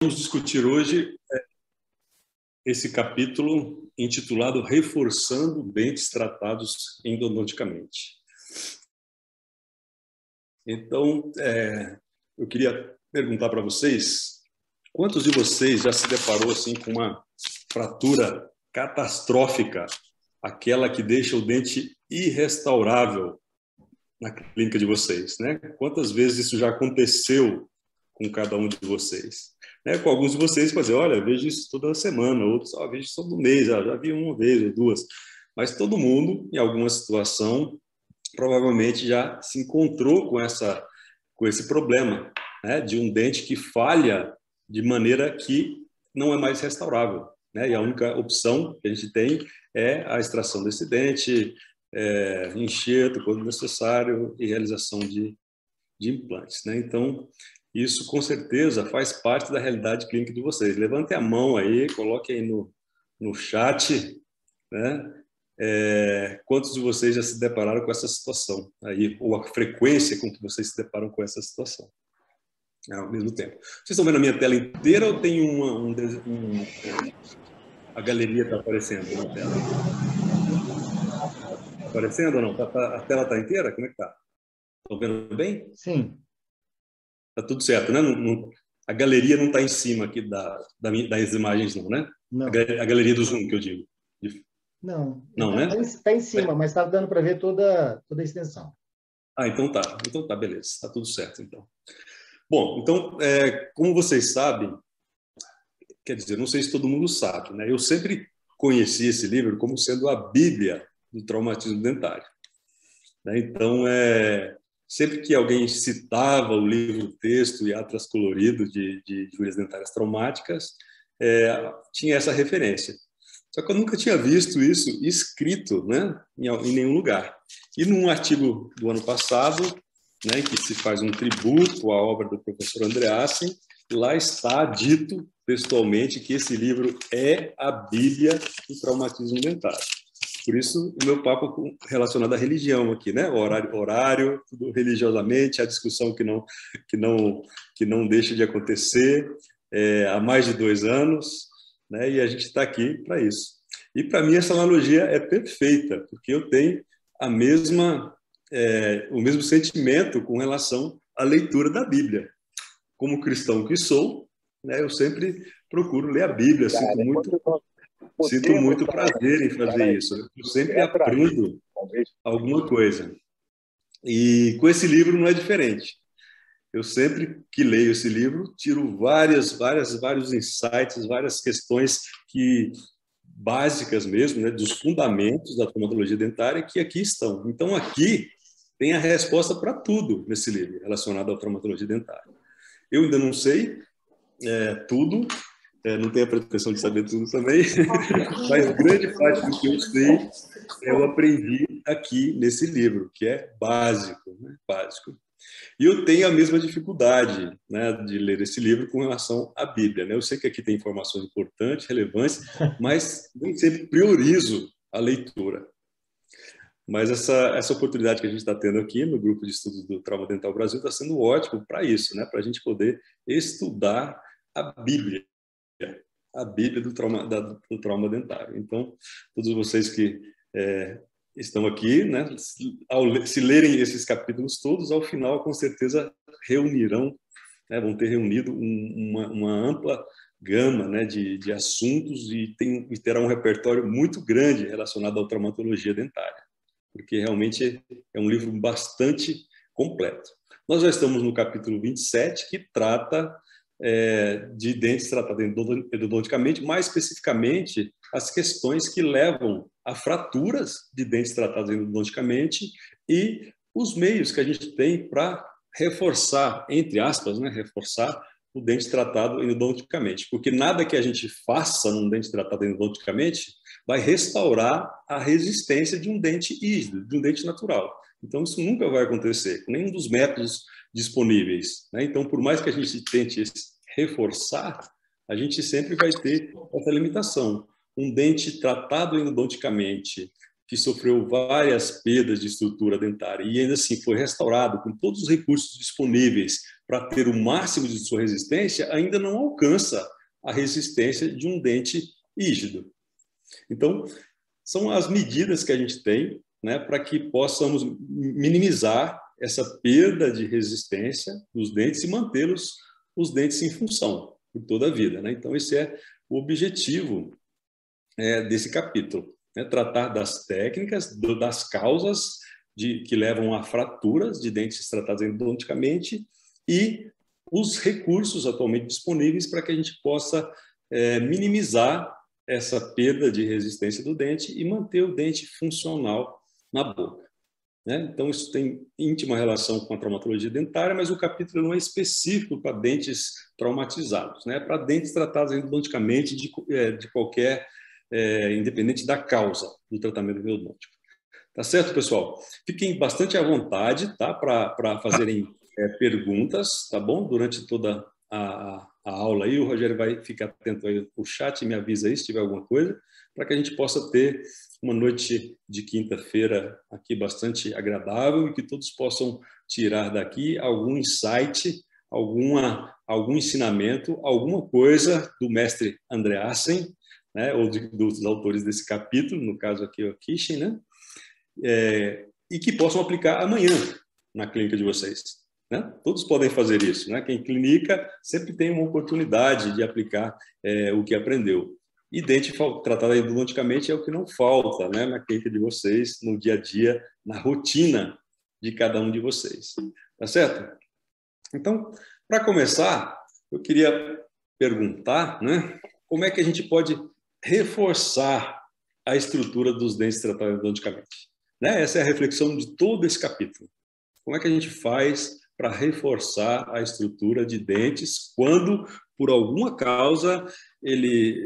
Vamos discutir hoje esse capítulo intitulado Reforçando Dentes Tratados Endodonticamente. Então, eu queria perguntar para vocês, quantos de vocês já se deparou assim, com uma fratura catastrófica, aquela que deixa o dente irrestaurável na clínica de vocês, né? Quantas vezes isso já aconteceu com cada um de vocês? Com alguns de vocês, pode dizer, olha, eu vejo isso toda semana, outros, vejo isso todo mês, já vi uma vez ou duas. Mas todo mundo, em alguma situação, provavelmente já se encontrou com esse problema, né? De um dente que falha de maneira que não é mais restaurável, né? E a única opção que a gente tem é a extração desse dente, enxerto quando necessário e realização de implantes, né? Então, isso com certeza faz parte da realidade clínica de vocês. Levantem a mão aí, coloquem aí no chat, né? Quantos de vocês já se depararam com essa situação aí, ou a frequência com que vocês se deparam com essa situação ao mesmo tempo? Vocês estão vendo a minha tela inteira ou tem a galeria está aparecendo na tela? Tá aparecendo ou não? A tela está inteira? Como é que está? Estão vendo bem? Sim. Tá tudo certo, né? A galeria não está em cima aqui das imagens, não, né? Não. A galeria do Zoom, que eu digo. Não. Não, né? Está em cima, mas está dando para ver toda a extensão. Então tá. Então tá, beleza. Está tudo certo, então. Bom, então, como vocês sabem, quer dizer, não sei se todo mundo sabe, né? Eu sempre conheci esse livro como sendo a Bíblia do traumatismo dentário, né? Então, sempre que alguém citava o livro-texto e Atlas Colorido de Injúrias Dentárias Traumáticas, tinha essa referência. Só que eu nunca tinha visto isso escrito, né, em nenhum lugar. E num artigo do ano passado, né, que se faz um tributo à obra do professor Andreassen, lá está dito textualmente que esse livro é a Bíblia do traumatismo dentário. Por isso, o meu papo relacionado à religião aqui, né? Horário, tudo religiosamente, a discussão que não deixa de acontecer há mais de 2 anos, né? E a gente está aqui para isso. E para mim essa analogia é perfeita, porque eu tenho o mesmo sentimento com relação à leitura da Bíblia. Como cristão que sou, né? Eu sempre procuro ler a Bíblia, sinto muito prazer em fazer isso. Eu sempre aprendo alguma coisa. E com esse livro não é diferente. Eu sempre que leio esse livro, tiro vários insights, várias questões básicas mesmo, né, dos fundamentos da traumatologia dentária que aqui estão. Então, aqui tem a resposta para tudo nesse livro relacionado à traumatologia dentária. Eu ainda não sei tudo, não tenho a pretensão de saber tudo também, mas grande parte do que eu sei eu aprendi aqui nesse livro, que é básico, né? Básico. E eu tenho a mesma dificuldade, né, de ler esse livro com relação à Bíblia, né? Eu sei que aqui tem informações importantes, relevantes, mas nem sempre priorizo a leitura. Mas essa oportunidade que a gente está tendo aqui no grupo de estudos do Trauma Dental Brasil está sendo ótimo para isso, né? Para a gente poder estudar a Bíblia do trauma dentário. Então, todos vocês que estão aqui, né, se lerem esses capítulos todos, ao final, com certeza, reunirão, né, vão ter reunido uma ampla gama, né, de assuntos e terá um repertório muito grande relacionado à traumatologia dentária, porque realmente é um livro bastante completo. Nós já estamos no capítulo 27, que trata de dentes tratados endodonticamente, mais especificamente as questões que levam a fraturas de dentes tratados endodonticamente e os meios que a gente tem para reforçar, entre aspas, né, reforçar o dente tratado endodonticamente, porque nada que a gente faça num dente tratado endodonticamente vai restaurar a resistência de um dente rígido, de um dente natural. Então, isso nunca vai acontecer com nenhum dos métodos disponíveis, né? Então, por mais que a gente tente reforçar, a gente sempre vai ter essa limitação. Um dente tratado endodonticamente que sofreu várias perdas de estrutura dentária e ainda assim foi restaurado com todos os recursos disponíveis para ter o máximo de sua resistência, ainda não alcança a resistência de um dente rígido. Então, são as medidas que a gente tem, né, para que possamos minimizar essa perda de resistência dos dentes e mantê-los, os dentes em função por toda a vida, né? Então, esse é o objetivo desse capítulo, né? Tratar das técnicas, das causas que levam a fraturas de dentes tratados endodonticamente e os recursos atualmente disponíveis para que a gente possa minimizar essa perda de resistência do dente e manter o dente funcional na boca, né? Então, isso tem íntima relação com a traumatologia dentária, mas o capítulo não é específico para dentes traumatizados, né? Para dentes tratados endodonticamente de qualquer, independente da causa do tratamento endodôntico. Tá certo, pessoal? Fiquem bastante à vontade, tá? Para fazerem perguntas, tá bom? Durante toda a aula aí, o Rogério vai ficar atento aí no chat e me avisa aí se tiver alguma coisa, para que a gente possa ter uma noite de quinta-feira aqui bastante agradável e que todos possam tirar daqui algum insight, algum ensinamento, alguma coisa do mestre Andreasen, né, ou dos autores desse capítulo, no caso aqui o Kishin, né, e que possam aplicar amanhã na clínica de vocês. Né? Todos podem fazer isso, né? Quem clinica sempre tem uma oportunidade de aplicar o que aprendeu. E dente tratado endodonticamente é o que não falta, né? Na clínica de vocês, no dia a dia, na rotina de cada um de vocês. Tá certo? Então, para começar, eu queria perguntar, né? Como é que a gente pode reforçar a estrutura dos dentes tratados endodonticamente? Né? Essa é a reflexão de todo esse capítulo. Como é que a gente faz para reforçar a estrutura de dentes quando, por alguma causa, ele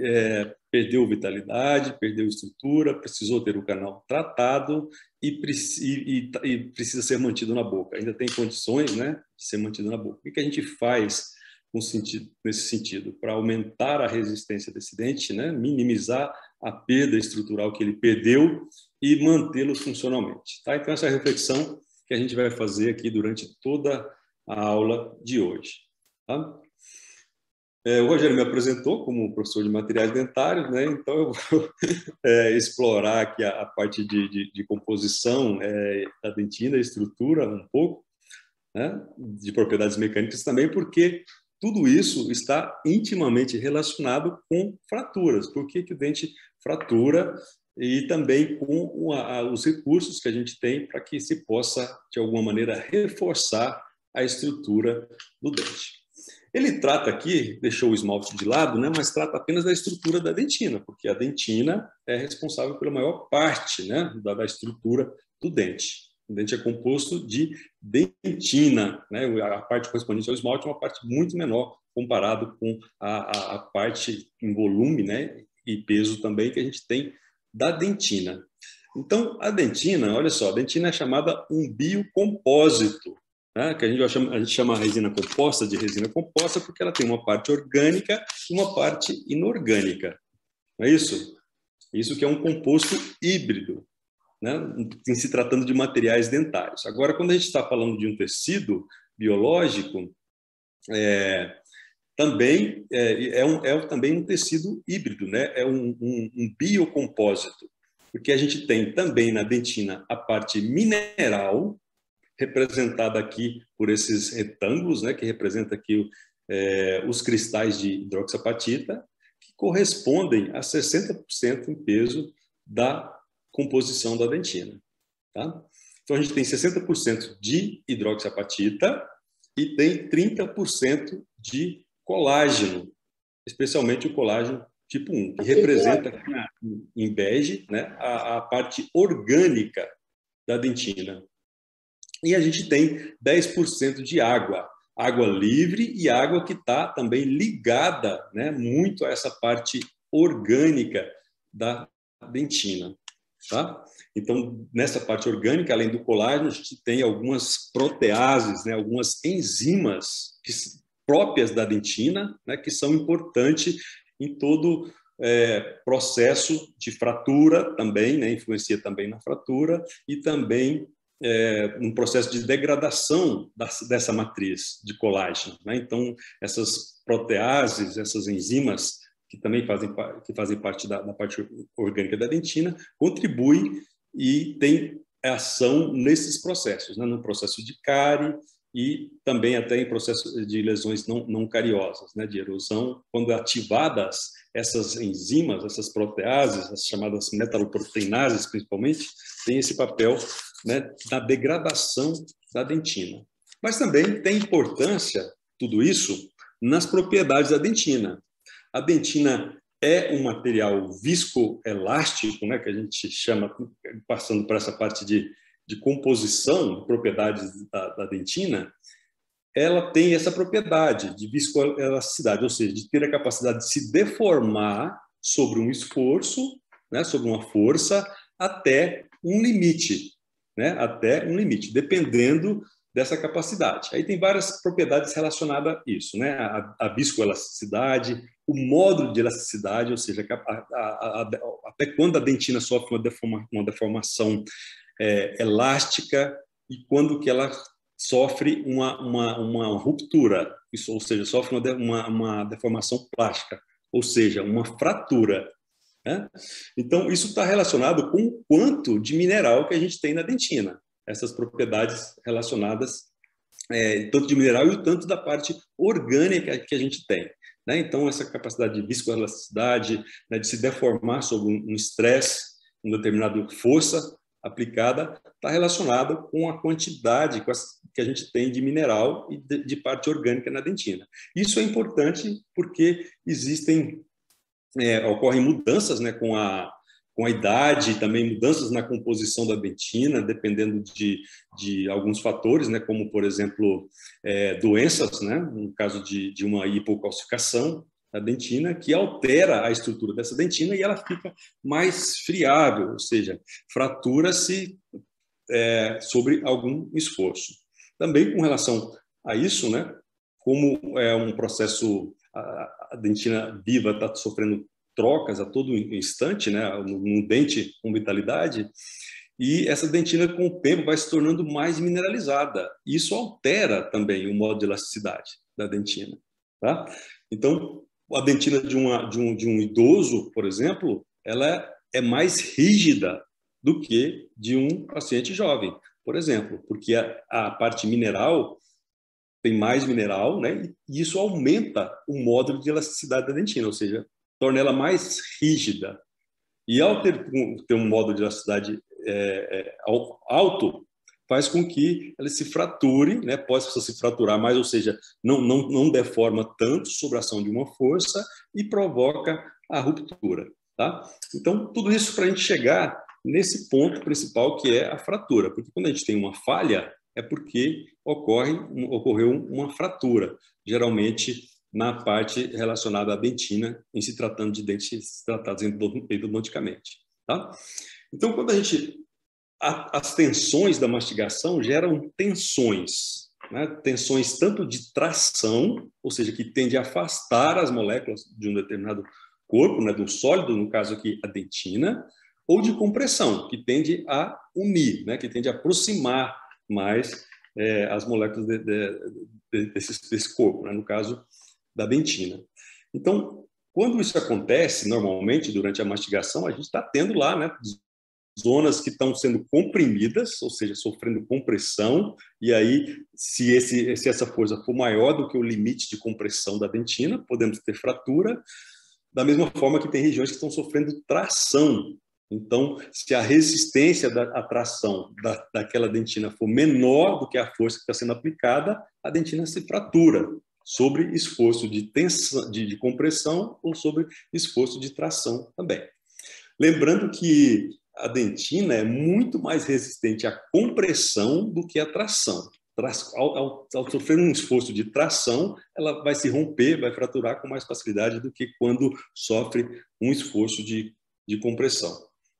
perdeu vitalidade, perdeu estrutura, precisou ter o canal tratado e precisa ser mantido na boca. Ainda tem condições, né, de ser mantido na boca. O que a gente faz nesse sentido? Para aumentar a resistência desse dente, né, minimizar a perda estrutural que ele perdeu e mantê-lo funcionalmente. Tá? Então, essa é a reflexão que a gente vai fazer aqui durante toda a aula de hoje. Tá? O Rogério me apresentou como professor de materiais dentários, né? Então eu vou explorar aqui a parte de composição da dentina, estrutura um pouco, né? De propriedades mecânicas também, porque tudo isso está intimamente relacionado com fraturas. Por que o dente fratura? E também com os recursos que a gente tem para que se possa, de alguma maneira, reforçar a estrutura do dente. Ele trata aqui, deixou o esmalte de lado, né, mas trata apenas da estrutura da dentina, porque a dentina é responsável pela maior parte, né, da estrutura do dente. O dente é composto de dentina, né, a parte correspondente ao esmalte é uma parte muito menor comparado com a parte em volume, né, e peso também que a gente tem da dentina. Então, a dentina, olha só, a dentina é chamada um biocompósito, né? Que a gente chama a resina composta de resina composta porque ela tem uma parte orgânica e uma parte inorgânica. Não é isso? Isso que é um composto híbrido, né? Em se tratando de materiais dentários. Agora, quando a gente está falando de um tecido biológico, também também um tecido híbrido, né? É um biocompósito, porque a gente tem também na dentina a parte mineral, representada aqui por esses retângulos, né? Que representa aqui os cristais de hidroxiapatita, que correspondem a 60% em peso da composição da dentina. Tá? Então, a gente tem 60% de hidroxiapatita e tem 30% de colágeno, especialmente o colágeno tipo 1, que representa aqui em bege, né, a parte orgânica da dentina. E a gente tem 10% de água, água livre e água que está também ligada, né, muito a essa parte orgânica da dentina. Tá? Então, nessa parte orgânica, além do colágeno, a gente tem algumas proteases, né, algumas enzimas próprias da dentina, né, que são importantes em todo processo de fratura também, né, influencia também na fratura e também um processo de degradação dessa matriz de colágeno, né? Então, essas proteases, essas enzimas que também fazem parte da parte orgânica da dentina, contribuem e têm ação nesses processos, né? No processo de cárie e também até em processo de lesões não cariosas, né? De erosão, quando ativadas essas enzimas, essas proteases, as chamadas metaloproteinases, principalmente, têm esse papel, né, na degradação da dentina. Mas também tem importância, tudo isso, nas propriedades da dentina. A dentina é um material viscoelástico, né, que a gente chama, passando por essa parte de composição, propriedades da dentina, ela tem essa propriedade de viscoelasticidade, ou seja, de ter a capacidade de se deformar sobre um esforço, né, sobre uma força, até um limite, né, até um limite, dependendo dessa capacidade. Aí tem várias propriedades relacionadas a isso, né, a viscoelasticidade, o módulo de elasticidade, ou seja, até quando a dentina sofre uma deformação elástica e quando que ela sofre uma ruptura, isso, ou seja, sofre uma deformação plástica, ou seja, uma fratura, né? Então, isso está relacionado com o quanto de mineral que a gente tem na dentina, essas propriedades relacionadas, tanto de mineral e tanto da parte orgânica que a gente tem, né? Então, essa capacidade de viscoelasticidade, né, de se deformar sob um estresse, uma determinada força aplicada, está relacionada com a quantidade que a gente tem de mineral e de parte orgânica na dentina. Isso é importante porque ocorrem mudanças, né, com a idade, também mudanças na composição da dentina, dependendo de alguns fatores, né, como, por exemplo, doenças, né, no caso de uma hipocalcificação da dentina, que altera a estrutura dessa dentina e ela fica mais friável, ou seja, fratura-se sobre algum esforço. Também com relação a isso, né, como é um processo, a dentina viva está sofrendo trocas a todo instante, né, no dente com vitalidade, e essa dentina com o tempo vai se tornando mais mineralizada. Isso altera também o modo de elasticidade da dentina, tá? Então, a dentina de um idoso, por exemplo, ela é mais rígida do que de um paciente jovem, por exemplo, porque a parte mineral tem mais mineral, né? E isso aumenta o módulo de elasticidade da dentina, ou seja, torna ela mais rígida. E ao ter um módulo de elasticidade alto, faz com que ela se frature, né? Possa se fraturar mais, ou seja, não deforma tanto sob a ação de uma força e provoca a ruptura, tá? Então, tudo isso para a gente chegar nesse ponto principal, que é a fratura, porque quando a gente tem uma falha, é porque ocorreu uma fratura, geralmente na parte relacionada à dentina, em se tratando de dentes tratados endodonticamente, tá? Então, quando as tensões da mastigação geram tensões, né? Tensões tanto de tração, ou seja, que tende a afastar as moléculas de um determinado corpo, né, do sólido, no caso aqui a dentina, ou de compressão, que tende a unir, né, que tende a aproximar mais as moléculas desse corpo, né, no caso da dentina. Então, quando isso acontece, normalmente, durante a mastigação, a gente está tendo lá, né, zonas que estão sendo comprimidas, ou seja, sofrendo compressão, e aí, se essa força for maior do que o limite de compressão da dentina, podemos ter fratura, da mesma forma que tem regiões que estão sofrendo tração. Então, se a resistência à tração daquela dentina for menor do que a força que está sendo aplicada, a dentina se fratura sobre esforço de tensão, de compressão ou sobre esforço de tração também. Lembrando que a dentina é muito mais resistente à compressão do que à tração. Ao sofrer um esforço de tração, ela vai se romper, vai fraturar com mais facilidade do que quando sofre um esforço de compressão.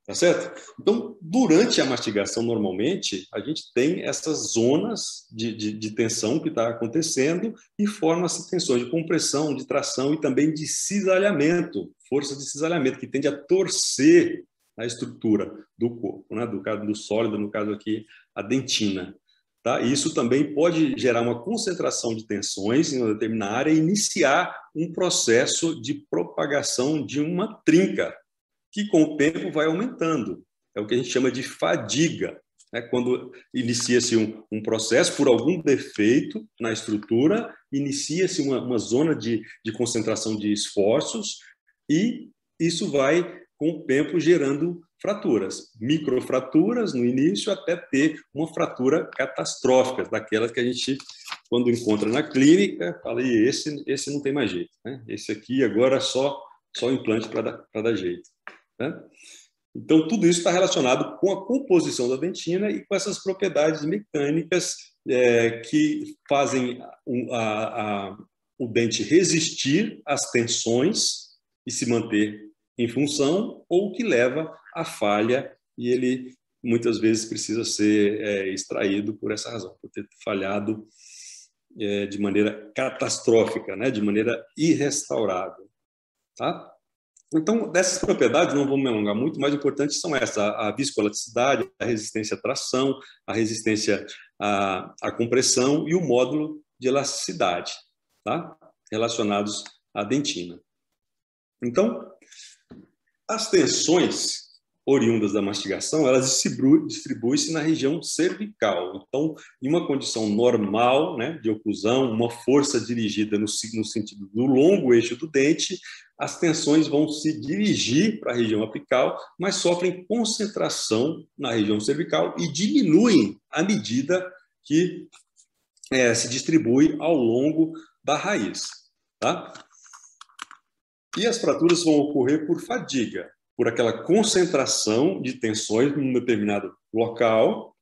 Tá certo? Então, durante a mastigação, normalmente, a gente tem essas zonas de tensão que está acontecendo e formam-se tensões de compressão, de tração e também de cisalhamento, força de cisalhamento, que tende a torcer a estrutura do corpo, né? Do caso do sólido, no caso aqui, a dentina. Tá? E isso também pode gerar uma concentração de tensões em uma determinada área e iniciar um processo de propagação de uma trinca, que com o tempo vai aumentando. É o que a gente chama de fadiga. Né? Quando inicia-se um processo por algum defeito na estrutura, inicia-se uma zona de concentração de esforços e isso vai, com o tempo, gerando fraturas, microfraturas no início, até ter uma fratura catastrófica, daquelas que a gente, quando encontra na clínica, fala, e esse não tem mais jeito, né? Esse aqui agora só implante para dar jeito. Né? Então, tudo isso está relacionado com a composição da dentina e com essas propriedades mecânicas que fazem o dente resistir às tensões e se manter em função, ou que leva à falha, e ele muitas vezes precisa ser extraído por essa razão, por ter falhado de maneira catastrófica, né? De maneira irrestaurável. Tá? Então, dessas propriedades, não vou me alongar muito, mais importantes são essas: a viscoelasticidade, a resistência à tração, a resistência à compressão e o módulo de elasticidade, tá? Relacionados à dentina. Então, as tensões oriundas da mastigação, elas distribuem-se na região cervical. Então, em uma condição normal, né, de oclusão, uma força dirigida no sentido do longo eixo do dente, as tensões vão se dirigir para a região apical, mas sofrem concentração na região cervical e diminuem à medida que se distribui ao longo da raiz. Tá? E as fraturas vão ocorrer por fadiga, por aquela concentração de tensões num determinado local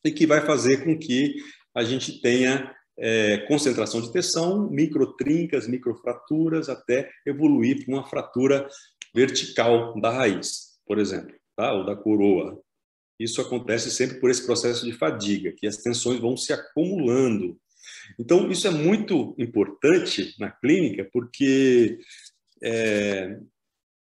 e que vai fazer com que a gente tenha concentração de tensão, microtrincas, microfraturas, até evoluir para uma fratura vertical da raiz, por exemplo, tá? Ou da coroa. Isso acontece sempre por esse processo de fadiga, que as tensões vão se acumulando. Então, isso é muito importante na clínica, porque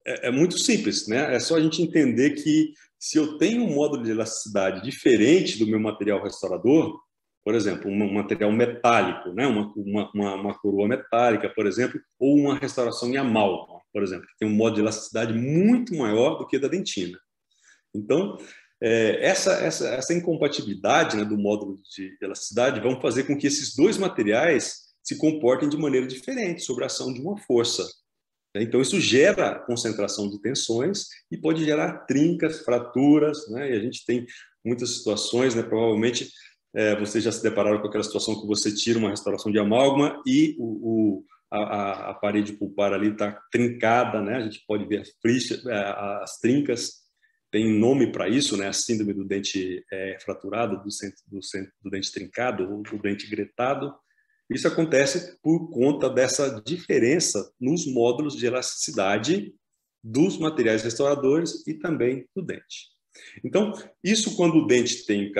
é muito simples, né? É só a gente entender que se eu tenho um módulo de elasticidade diferente do meu material restaurador, por exemplo, um material metálico, né? Uma coroa metálica, por exemplo, ou uma restauração em amálgama, por exemplo, que tem um módulo de elasticidade muito maior do que da dentina. Então, essa incompatibilidade, né, do módulo de elasticidade vão fazer com que esses dois materiais se comportem de maneira diferente sobre a ação de uma força. Então, isso gera concentração de tensões e pode gerar trincas, fraturas, né? E a gente tem muitas situações, né? Provavelmente vocês já se depararam com aquela situação que você tira uma restauração de amálgama e a parede pulpar ali está trincada, né? A gente pode ver as trincas, tem nome para isso, né? A síndrome do dente fraturado, do dente trincado, ou do dente gretado. Isso acontece por conta dessa diferença nos módulos de elasticidade dos materiais restauradores e também do dente. Então, isso quando o dente tem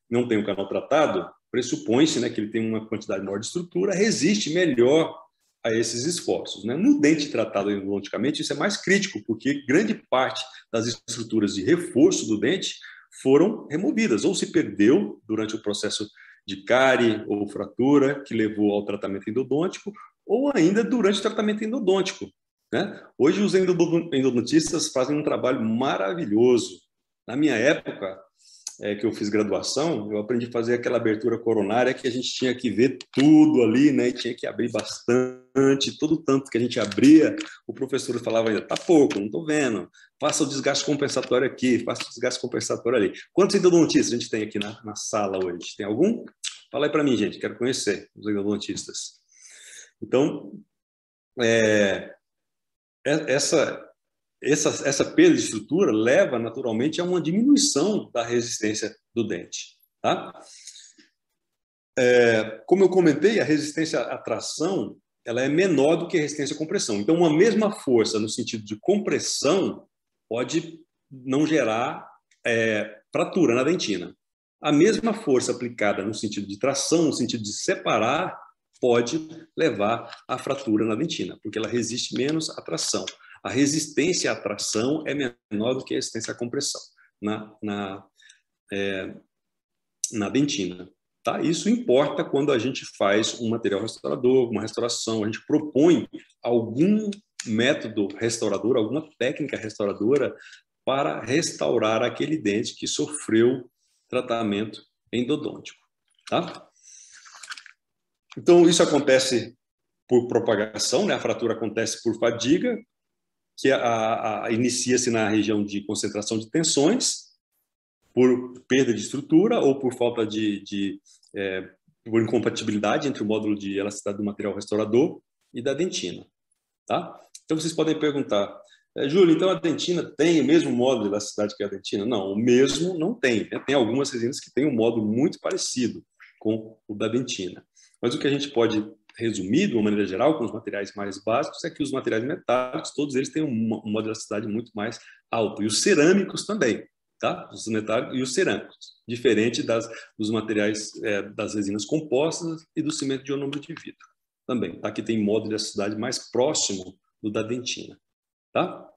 não tem um canal tratado, pressupõe-se, né, que ele tem uma quantidade maior de estrutura, resiste melhor a esses esforços. Né? No dente tratado endodonticamente, isso é mais crítico, porque grande parte das estruturas de reforço do dente foram removidas, ou se perdeu durante o processo de cárie ou fratura que levou ao tratamento endodôntico, ou ainda durante o tratamento endodôntico. Né? Hoje, os endodontistas fazem um trabalho maravilhoso. Na minha época, que eu fiz graduação, eu aprendi a fazer aquela abertura coronária que a gente tinha que ver tudo ali, né? E tinha que abrir bastante, todo o tanto que a gente abria, o professor falava ainda, tá pouco, não estou vendo, faça o desgaste compensatório aqui, faça o desgaste compensatório ali. Quantos endodontistas a gente tem aqui na sala hoje? Tem algum? Fala aí para mim, gente, quero conhecer os endodontistas. Então, essa perda de estrutura leva naturalmente a uma diminuição da resistência do dente. Tá? Como eu comentei, a resistência à tração ela é menor do que a resistência à compressão. Então, uma mesma força no sentido de compressão pode não gerar fratura na dentina. A mesma força aplicada no sentido de tração, no sentido de separar, pode levar à fratura na dentina, porque ela resiste menos à tração. A resistência à tração é menor do que a resistência à compressão na dentina. Tá? Isso importa quando a gente faz um material restaurador, uma restauração, a gente propõe algum método restaurador, alguma técnica restauradora para restaurar aquele dente que sofreu tratamento endodôntico. Tá? Então, isso acontece por propagação, né? A fratura acontece por fadiga, que inicia-se na região de concentração de tensões, por perda de estrutura ou por falta por incompatibilidade entre o módulo de elasticidade do material restaurador e da dentina. Tá? Então, vocês podem perguntar, Júlio, então a dentina tem o mesmo módulo de elasticidade que a dentina? Não, o mesmo não tem. Né? Tem algumas resinas que têm um módulo muito parecido com o da dentina. Mas o que a gente pode resumir, de uma maneira geral, com os materiais mais básicos, é que os materiais metálicos, todos eles têm um módulo de elasticidade muito mais alto. E os cerâmicos também. Tá? Os metálicos e os cerâmicos, diferente dos materiais das resinas compostas e do cimento de ionômero de vidro. Também, tá? Que tem módulo de elasticidade mais próximo do da dentina. Tá?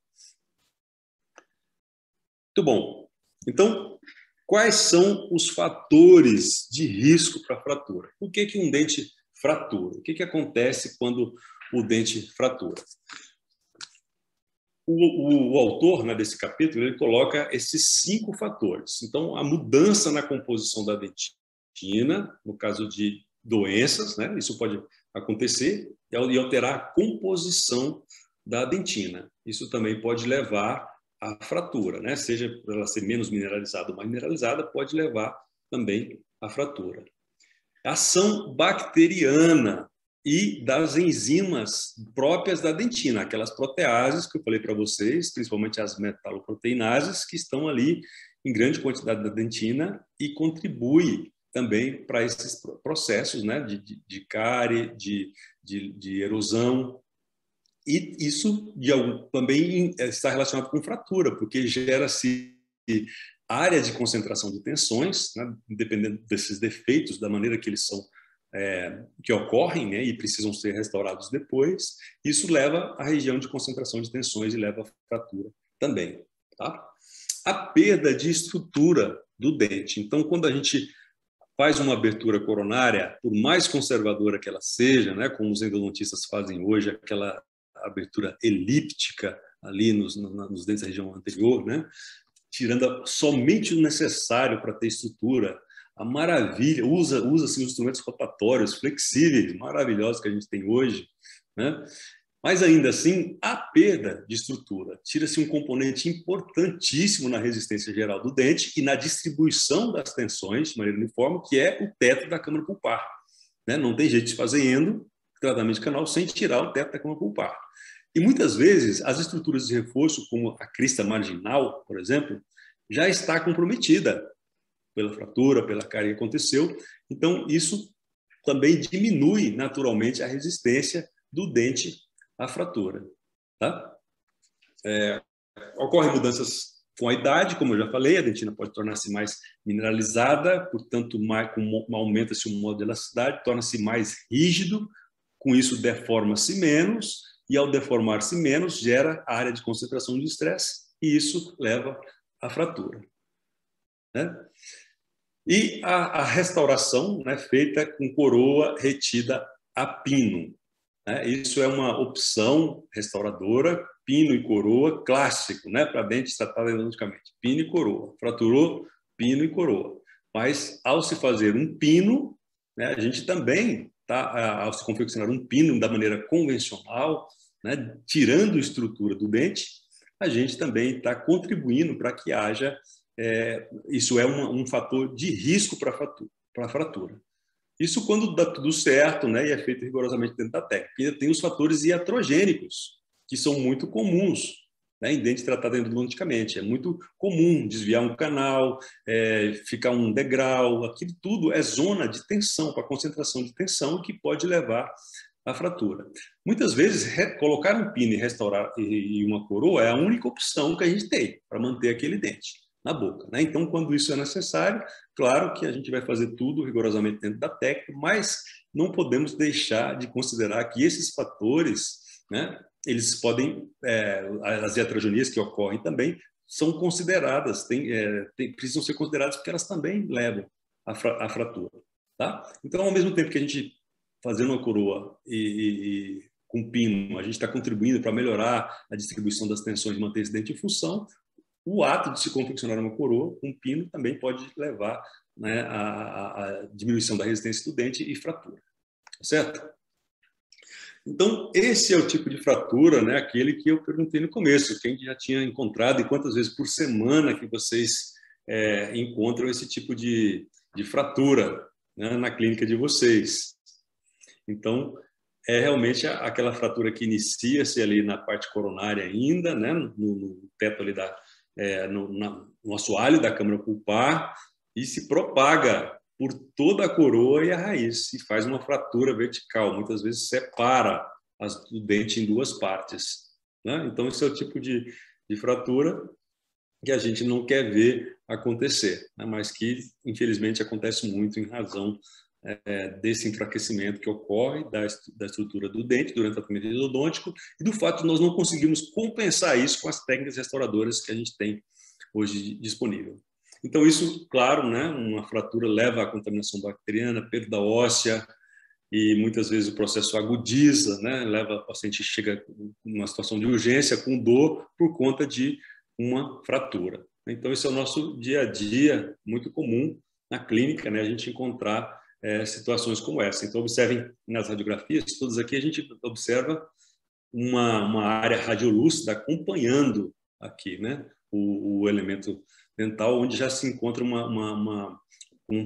Muito bom. Então, quais são os fatores de risco para fratura? Por que um dente fratura? O que acontece quando o dente fratura? O autor, né, desse capítulo, ele coloca esses 5 fatores. Então, a mudança na composição da dentina, no caso de doenças, né, isso pode acontecer, e alterar a composição da dentina. Isso também pode levar à fratura, né? Seja ela ser menos mineralizada ou mais mineralizada, pode levar também à fratura. A ação bacteriana e das enzimas próprias da dentina, aquelas proteases que eu falei para vocês, principalmente as metaloproteinases, que estão ali em grande quantidade da dentina e contribui também para esses processos, né, de cárie, de erosão. E isso também está relacionado com fratura, porque gera-se área de concentração de tensões, né, dependendo desses defeitos, da maneira que eles são que ocorrem, né, e precisam ser restaurados depois. Isso leva à região de concentração de tensões e leva à fratura também. Tá? A perda de estrutura do dente. Então, quando a gente faz uma abertura coronária, por mais conservadora que ela seja, né, como os endodontistas fazem hoje, aquela abertura elíptica ali nos dentes da região anterior, né, tirando somente o necessário para ter estrutura, a maravilha, usa-se os instrumentos rotatórios, flexíveis, maravilhosos que a gente tem hoje, né? Mas ainda assim, há perda de estrutura. Tira-se um componente importantíssimo na resistência geral do dente e na distribuição das tensões de maneira uniforme, que é o teto da câmara pulpar. Né? Não tem jeito de fazer tratamento de canal, sem tirar o teto da câmara pulpar. E muitas vezes, as estruturas de reforço, como a crista marginal, por exemplo, já está comprometida pela fratura, pela cárie que aconteceu. Então, isso também diminui naturalmente a resistência do dente à fratura. Tá? Ocorrem mudanças com a idade, como eu já falei, a dentina pode tornar-se mais mineralizada, portanto, aumenta-se o módulo de elasticidade, torna-se mais rígido, com isso deforma-se menos, e ao deformar-se menos, gera área de concentração de estresse, e isso leva à fratura. Né? E a restauração, né, feita com coroa retida a pino. Né? Isso é uma opção restauradora, pino e coroa, clássico, né, para dentes tratados endodonticamente. Pino e coroa. Fraturou, pino e coroa. Mas, ao se fazer um pino, né, a gente também, ao se confeccionar um pino da maneira convencional, né, tirando a estrutura do dente, a gente também está contribuindo para que haja isso é um fator de risco para a fratura. Isso quando dá tudo certo, né, e é feito rigorosamente dentro da técnica. E tem os fatores iatrogênicos, que são muito comuns, né, em dente tratado endodonticamente. É muito comum desviar um canal, ficar um degrau, aquilo tudo é zona de tensão, para concentração de tensão, que pode levar à fratura. Muitas vezes, colocar um pino e restaurar e uma coroa é a única opção que a gente tem para manter aquele dente. na boca, né? Então, quando isso é necessário, claro que a gente vai fazer tudo rigorosamente dentro da técnica, mas não podemos deixar de considerar que esses fatores, né, eles podem, as iatrogenias que ocorrem também, são consideradas, precisam ser consideradas porque elas também levam à fratura. Tá? Então, ao mesmo tempo que a gente fazendo uma coroa e com pino, a gente está contribuindo para melhorar a distribuição das tensões e manter esse dente em função, o ato de se confeccionar uma coroa com pino também pode levar, né, à diminuição da resistência do dente e fratura. Certo? Então, esse é o tipo de fratura, né, aquele que eu perguntei no começo, quem já tinha encontrado e quantas vezes por semana que vocês encontram esse tipo de fratura, né, na clínica de vocês. Então, é realmente aquela fratura que inicia-se ali na parte coronária ainda, né, no teto ali no assoalho da câmara pulpar e se propaga por toda a coroa e a raiz e faz uma fratura vertical, muitas vezes separa o dente em duas partes, né? Então, esse é o tipo de fratura que a gente não quer ver acontecer, né? Mas que, infelizmente, acontece muito em razão desse enfraquecimento que ocorre da estrutura do dente durante o tratamento endodôntico e do fato de nós não conseguirmos compensar isso com as técnicas restauradoras que a gente tem hoje disponível. Então, isso, claro, né, uma fratura leva à contaminação bacteriana, perda óssea, e muitas vezes o processo agudiza, né, leva o paciente chega numa situação de urgência com dor por conta de uma fratura. Então, esse é o nosso dia a dia, muito comum na clínica, né, a gente encontrar situações como essa. Então, observem nas radiografias, todas aqui a gente observa uma área radiolúcida acompanhando aqui, né, o elemento dental, onde já se encontra uma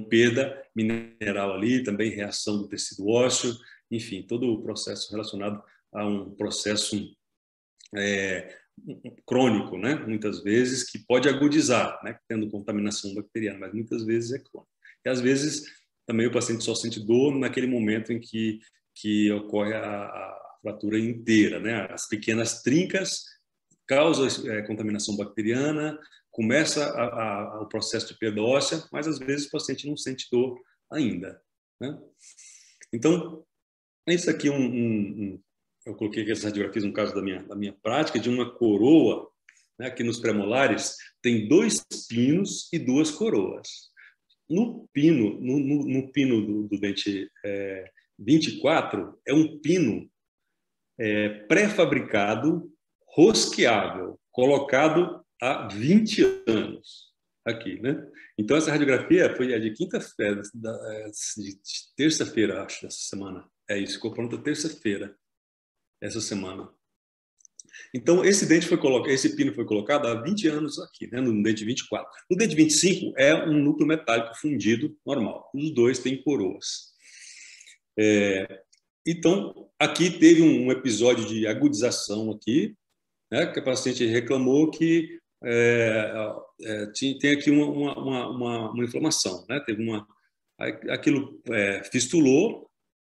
perda mineral ali, também reação do tecido ósseo, enfim, todo o processo relacionado a um processo crônico, né, muitas vezes, que pode agudizar, né, tendo contaminação bacteriana, mas muitas vezes é crônico. E às vezes também o paciente só sente dor naquele momento em que ocorre a fratura inteira, né, as pequenas trincas causam contaminação bacteriana, começa o processo de perda óssea, mas às vezes o paciente não sente dor ainda, né? Então, isso aqui eu coloquei aqui essas radiografias no caso da minha prática, de uma coroa, né, aqui nos premolares, tem 2 pinos e 2 coroas. No pino, no pino do dente 24, é um pino pré-fabricado, rosqueável, colocado há 20 anos aqui, né? Então, essa radiografia foi de quinta-feira, de terça-feira, acho, dessa semana. É isso, ficou pronta terça-feira, essa semana. Então, esse pino foi colocado há 20 anos aqui, né, no dente 24. No dente 25 é um núcleo metálico fundido normal. Os dois têm coroas. Então, aqui teve um episódio de agudização aqui, né, que a paciente reclamou que tem aqui uma inflamação, né? Teve aquilo fistulou,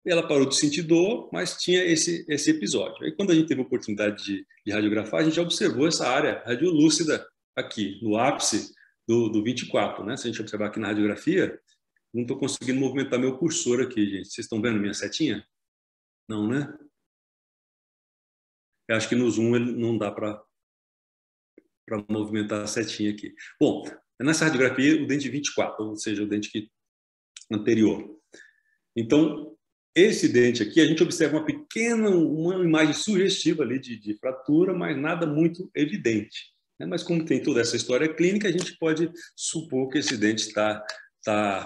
ela parou de sentir dor, mas tinha esse episódio. Aí, quando a gente teve a oportunidade de radiografar, a gente observou essa área radiolúcida aqui, no ápice do 24, né? Se a gente observar aqui na radiografia, não estou conseguindo movimentar meu cursor aqui, gente. Vocês estão vendo minha setinha? Não, né? Eu acho que no Zoom ele não dá para movimentar a setinha aqui. Bom, nessa radiografia, o dente 24, ou seja, o dente anterior. Então, esse dente aqui, a gente observa uma imagem sugestiva ali de fratura, mas nada muito evidente, né? Mas como tem toda essa história clínica, a gente pode supor que esse dente está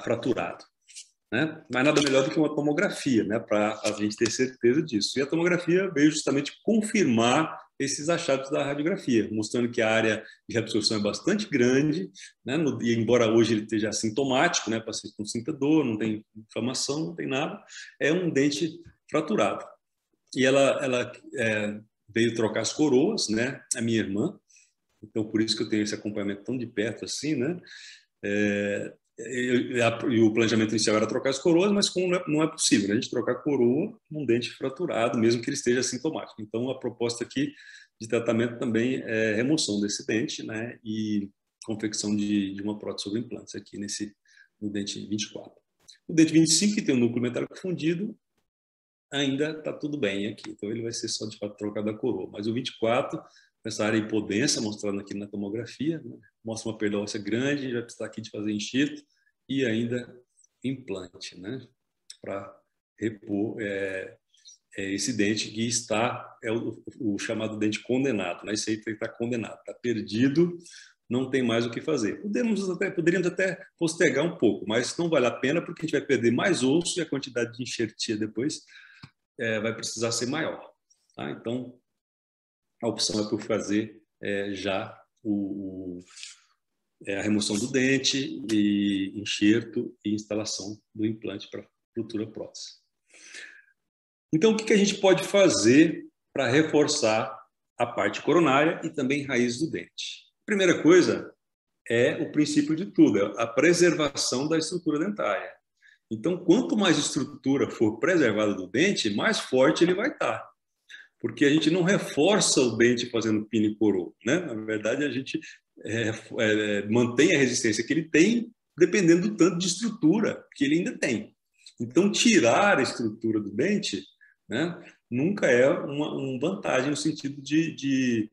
fraturado, né? Mas nada melhor do que uma tomografia, né, para a gente ter certeza disso. E a tomografia veio justamente confirmar esses achados da radiografia, mostrando que a área de reabsorção é bastante grande, né, e embora hoje ele esteja assintomático, né, paciente não sinta dor, não tem inflamação, não tem nada, é um dente fraturado. E ela veio trocar as coroas, né, a minha irmã, então por isso que eu tenho esse acompanhamento tão de perto assim, né, e o planejamento inicial era trocar as coroas, mas como não é possível, né? A gente trocar a coroa num dente fraturado, mesmo que ele esteja assintomático. Então, a proposta aqui de tratamento também é remoção desse dente, né? E confecção de uma prótese sobre implantes aqui no dente 24. O dente 25, que tem um núcleo metálico fundido, ainda está tudo bem aqui. Então, ele vai ser só de fato trocado a coroa. Mas o 24, essa área hipodensa, mostrando aqui na tomografia, né? Mostra uma perda óssea grande, vai precisar aqui de fazer enxerto e ainda implante, né? Para repor esse dente que é o chamado dente condenado, né? Esse aí está condenado, está perdido, não tem mais o que fazer. Poderíamos até postergar um pouco, mas não vale a pena porque a gente vai perder mais osso e a quantidade de enxertia depois vai precisar ser maior. Tá? Então, a opção é por fazer já a remoção do dente, e enxerto e instalação do implante para futura prótese. Então, o que a gente pode fazer para reforçar a parte coronária e também raiz do dente? Primeira coisa é o princípio de tudo, é a preservação da estrutura dentária. Então, quanto mais estrutura for preservada do dente, mais forte ele vai estar. Porque a gente não reforça o dente fazendo pino e coroa, né? Na verdade, a gente mantém a resistência que ele tem, dependendo do tanto de estrutura que ele ainda tem. Então, tirar a estrutura do dente, né, nunca é uma vantagem no sentido de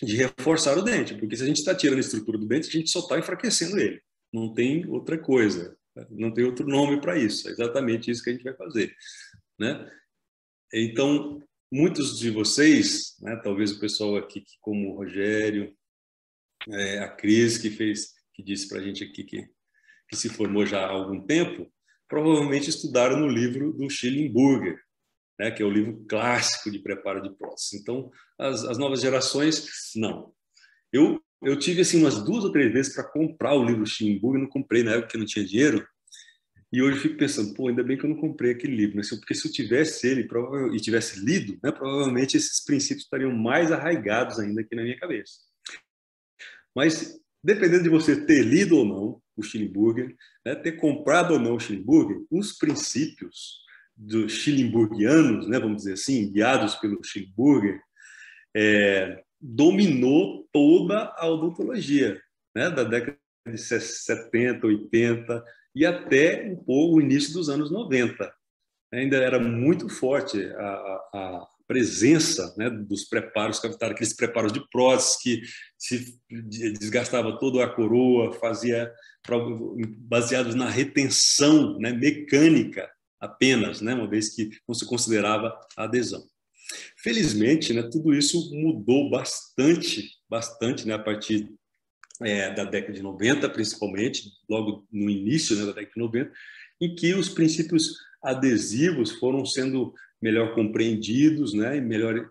reforçar o dente, porque se a gente está tirando a estrutura do dente, a gente só está enfraquecendo ele. Não tem outra coisa, não tem outro nome para isso. É exatamente isso que a gente vai fazer, né? Então, muitos de vocês, né, talvez o pessoal aqui, como o Rogério, a Cris, que disse para a gente aqui que se formou já há algum tempo, provavelmente estudaram no livro do Schellenberger, né, que é o livro clássico de preparo de prótese. Então, as novas gerações, não. Eu tive assim umas 2 ou 3 vezes para comprar o livro Schellenberger, não comprei na época que não tinha dinheiro, e hoje eu fico pensando, pô, ainda bem que eu não comprei aquele livro, né? Porque se eu tivesse ele e tivesse lido, né, provavelmente esses princípios estariam mais arraigados ainda aqui na minha cabeça. Mas, dependendo de você ter lido ou não o Schellenberger, né, ter comprado ou não o Schellenberger, os princípios dos Schellenbergianos, né, vamos dizer assim, guiados pelo Schellenberger, dominou toda a odontologia, né, da década de 70, 80 e até um pouco o início dos anos 90. Ainda era muito forte a presença, né, dos preparos cavitários, aqueles preparos de prótese que se desgastava toda a coroa, baseados na retenção, né, mecânica apenas, né, uma vez que não se considerava a adesão. Felizmente, né, tudo isso mudou bastante, né, a partir da década de 90, principalmente, logo no início, né, da década de 90, em que os princípios adesivos foram sendo melhor compreendidos, né, e melhor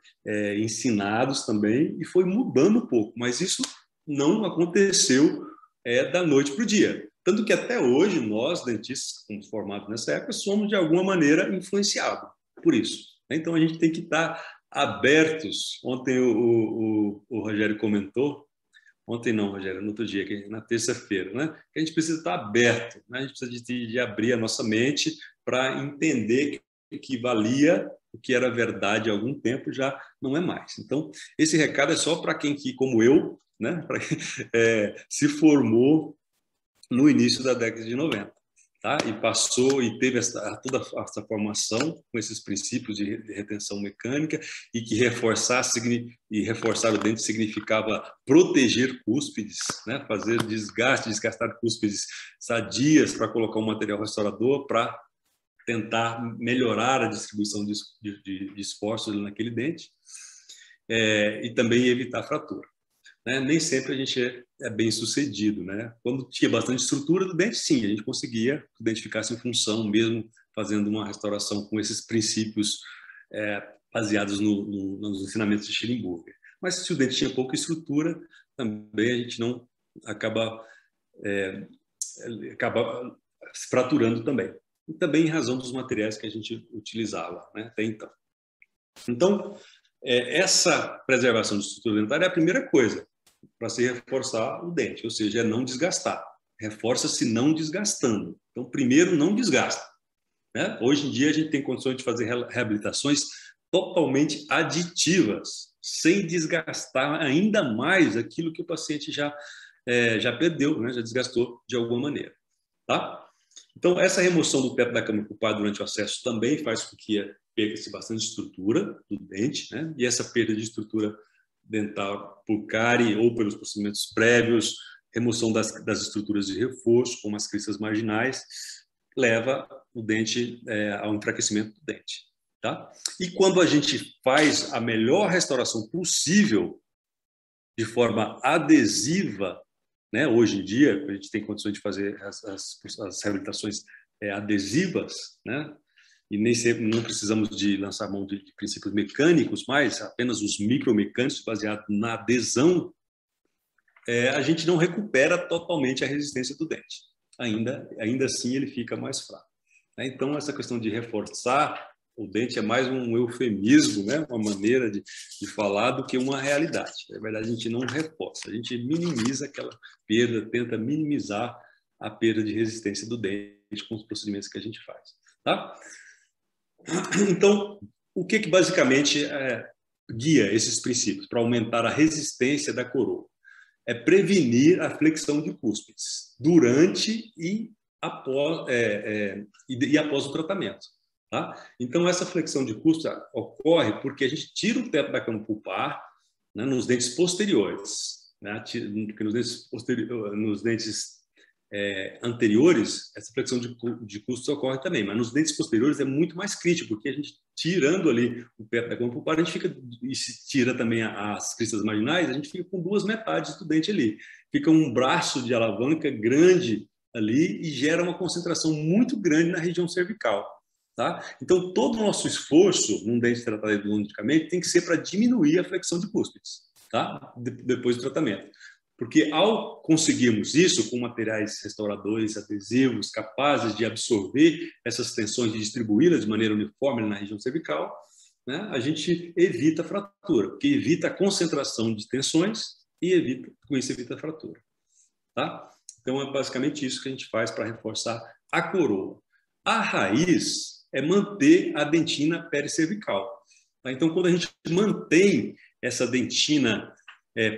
ensinados também, e foi mudando um pouco, mas isso não aconteceu da noite para o dia. Tanto que até hoje nós, dentistas, como formados nessa época, somos de alguma maneira influenciados por isso. Então a gente tem que estar abertos. Ontem o Rogério comentou, ontem não, Rogério, no outro dia, na terça-feira, né? Que a gente precisa estar aberto, né? A gente precisa de abrir a nossa mente para entender que valia, o que era verdade há algum tempo, já não é mais. Então, esse recado é só para quem, como eu, né? Para quem se formou no início da década de 90. Tá? E passou e teve toda essa formação com esses princípios de retenção mecânica e que reforçar o dente significava proteger cúspides, né? Fazer desgastar cúspides sadias para colocar um material restaurador para tentar melhorar a distribuição de esforços naquele dente e também evitar fratura. Né? Nem sempre a gente é bem sucedido, né? Quando tinha bastante estrutura do dente, sim, a gente conseguia que o dente ficasse em função, mesmo fazendo uma restauração com esses princípios baseados nos ensinamentos de Schellenberger. Mas se o dente tinha pouca estrutura, também a gente não acaba se fraturando também. E também em razão dos materiais que a gente utilizava, né, até então. Então, essa preservação de estrutura dentária é a primeira coisa para se reforçar o dente, ou seja, é não desgastar. Reforça-se não desgastando. Então, primeiro, não desgasta. Né? Hoje em dia, a gente tem condições de fazer reabilitações totalmente aditivas, sem desgastar ainda mais aquilo que o paciente já perdeu, né? Já desgastou de alguma maneira. Tá? Então, essa remoção do teto da câmara pulpar durante o acesso também faz com que perca-se bastante estrutura do dente, né? E essa perda de estrutura dental por cárie ou pelos procedimentos prévios, remoção das estruturas de reforço, como as cristas marginais, leva o dente ao enfraquecimento do dente. Tá? E quando a gente faz a melhor restauração possível de forma adesiva, né? Hoje em dia, a gente tem condições de fazer as reabilitações adesivas, né? E nem sempre não precisamos de lançar mão de princípios mecânicos, mas apenas os micromecânicos baseados na adesão, a gente não recupera totalmente a resistência do dente. Ainda assim, ele fica mais fraco. Então, essa questão de reforçar o dente é mais um eufemismo, né? Uma maneira de falar do que uma realidade. Na verdade, a gente não reforça, a gente minimiza aquela perda, tenta minimizar a perda de resistência do dente com os procedimentos que a gente faz. Tá? Então, o que basicamente guia esses princípios para aumentar a resistência da coroa? É prevenir a flexão de cúspides durante e após o tratamento. Tá? Então, essa flexão de cúspide ocorre porque a gente tira o teto da câmara pulpar, né, nos dentes posteriores. Né? Porque nos dentes anteriores, essa flexão de cúspides ocorre também, mas nos dentes posteriores é muito mais crítico, porque a gente, tirando ali o teto da câmara pulpar, a gente fica, e se tira também as cristas marginais, a gente fica com duas metades do dente ali. Fica um braço de alavanca grande ali e gera uma concentração muito grande na região cervical. Tá? Então, todo o nosso esforço num dente tratado endodonticamente tem que ser para diminuir a flexão de cúspides, tá? Depois do tratamento. Porque ao conseguirmos isso com materiais restauradores, adesivos, capazes de absorver essas tensões e distribuí-las de maneira uniforme na região cervical, né, a gente evita a fratura, porque evita a concentração de tensões e com isso evita a fratura. Tá? Então, é basicamente isso que a gente faz para reforçar a coroa. A raiz é manter a dentina pericervical. Tá? Então, quando a gente mantém essa dentina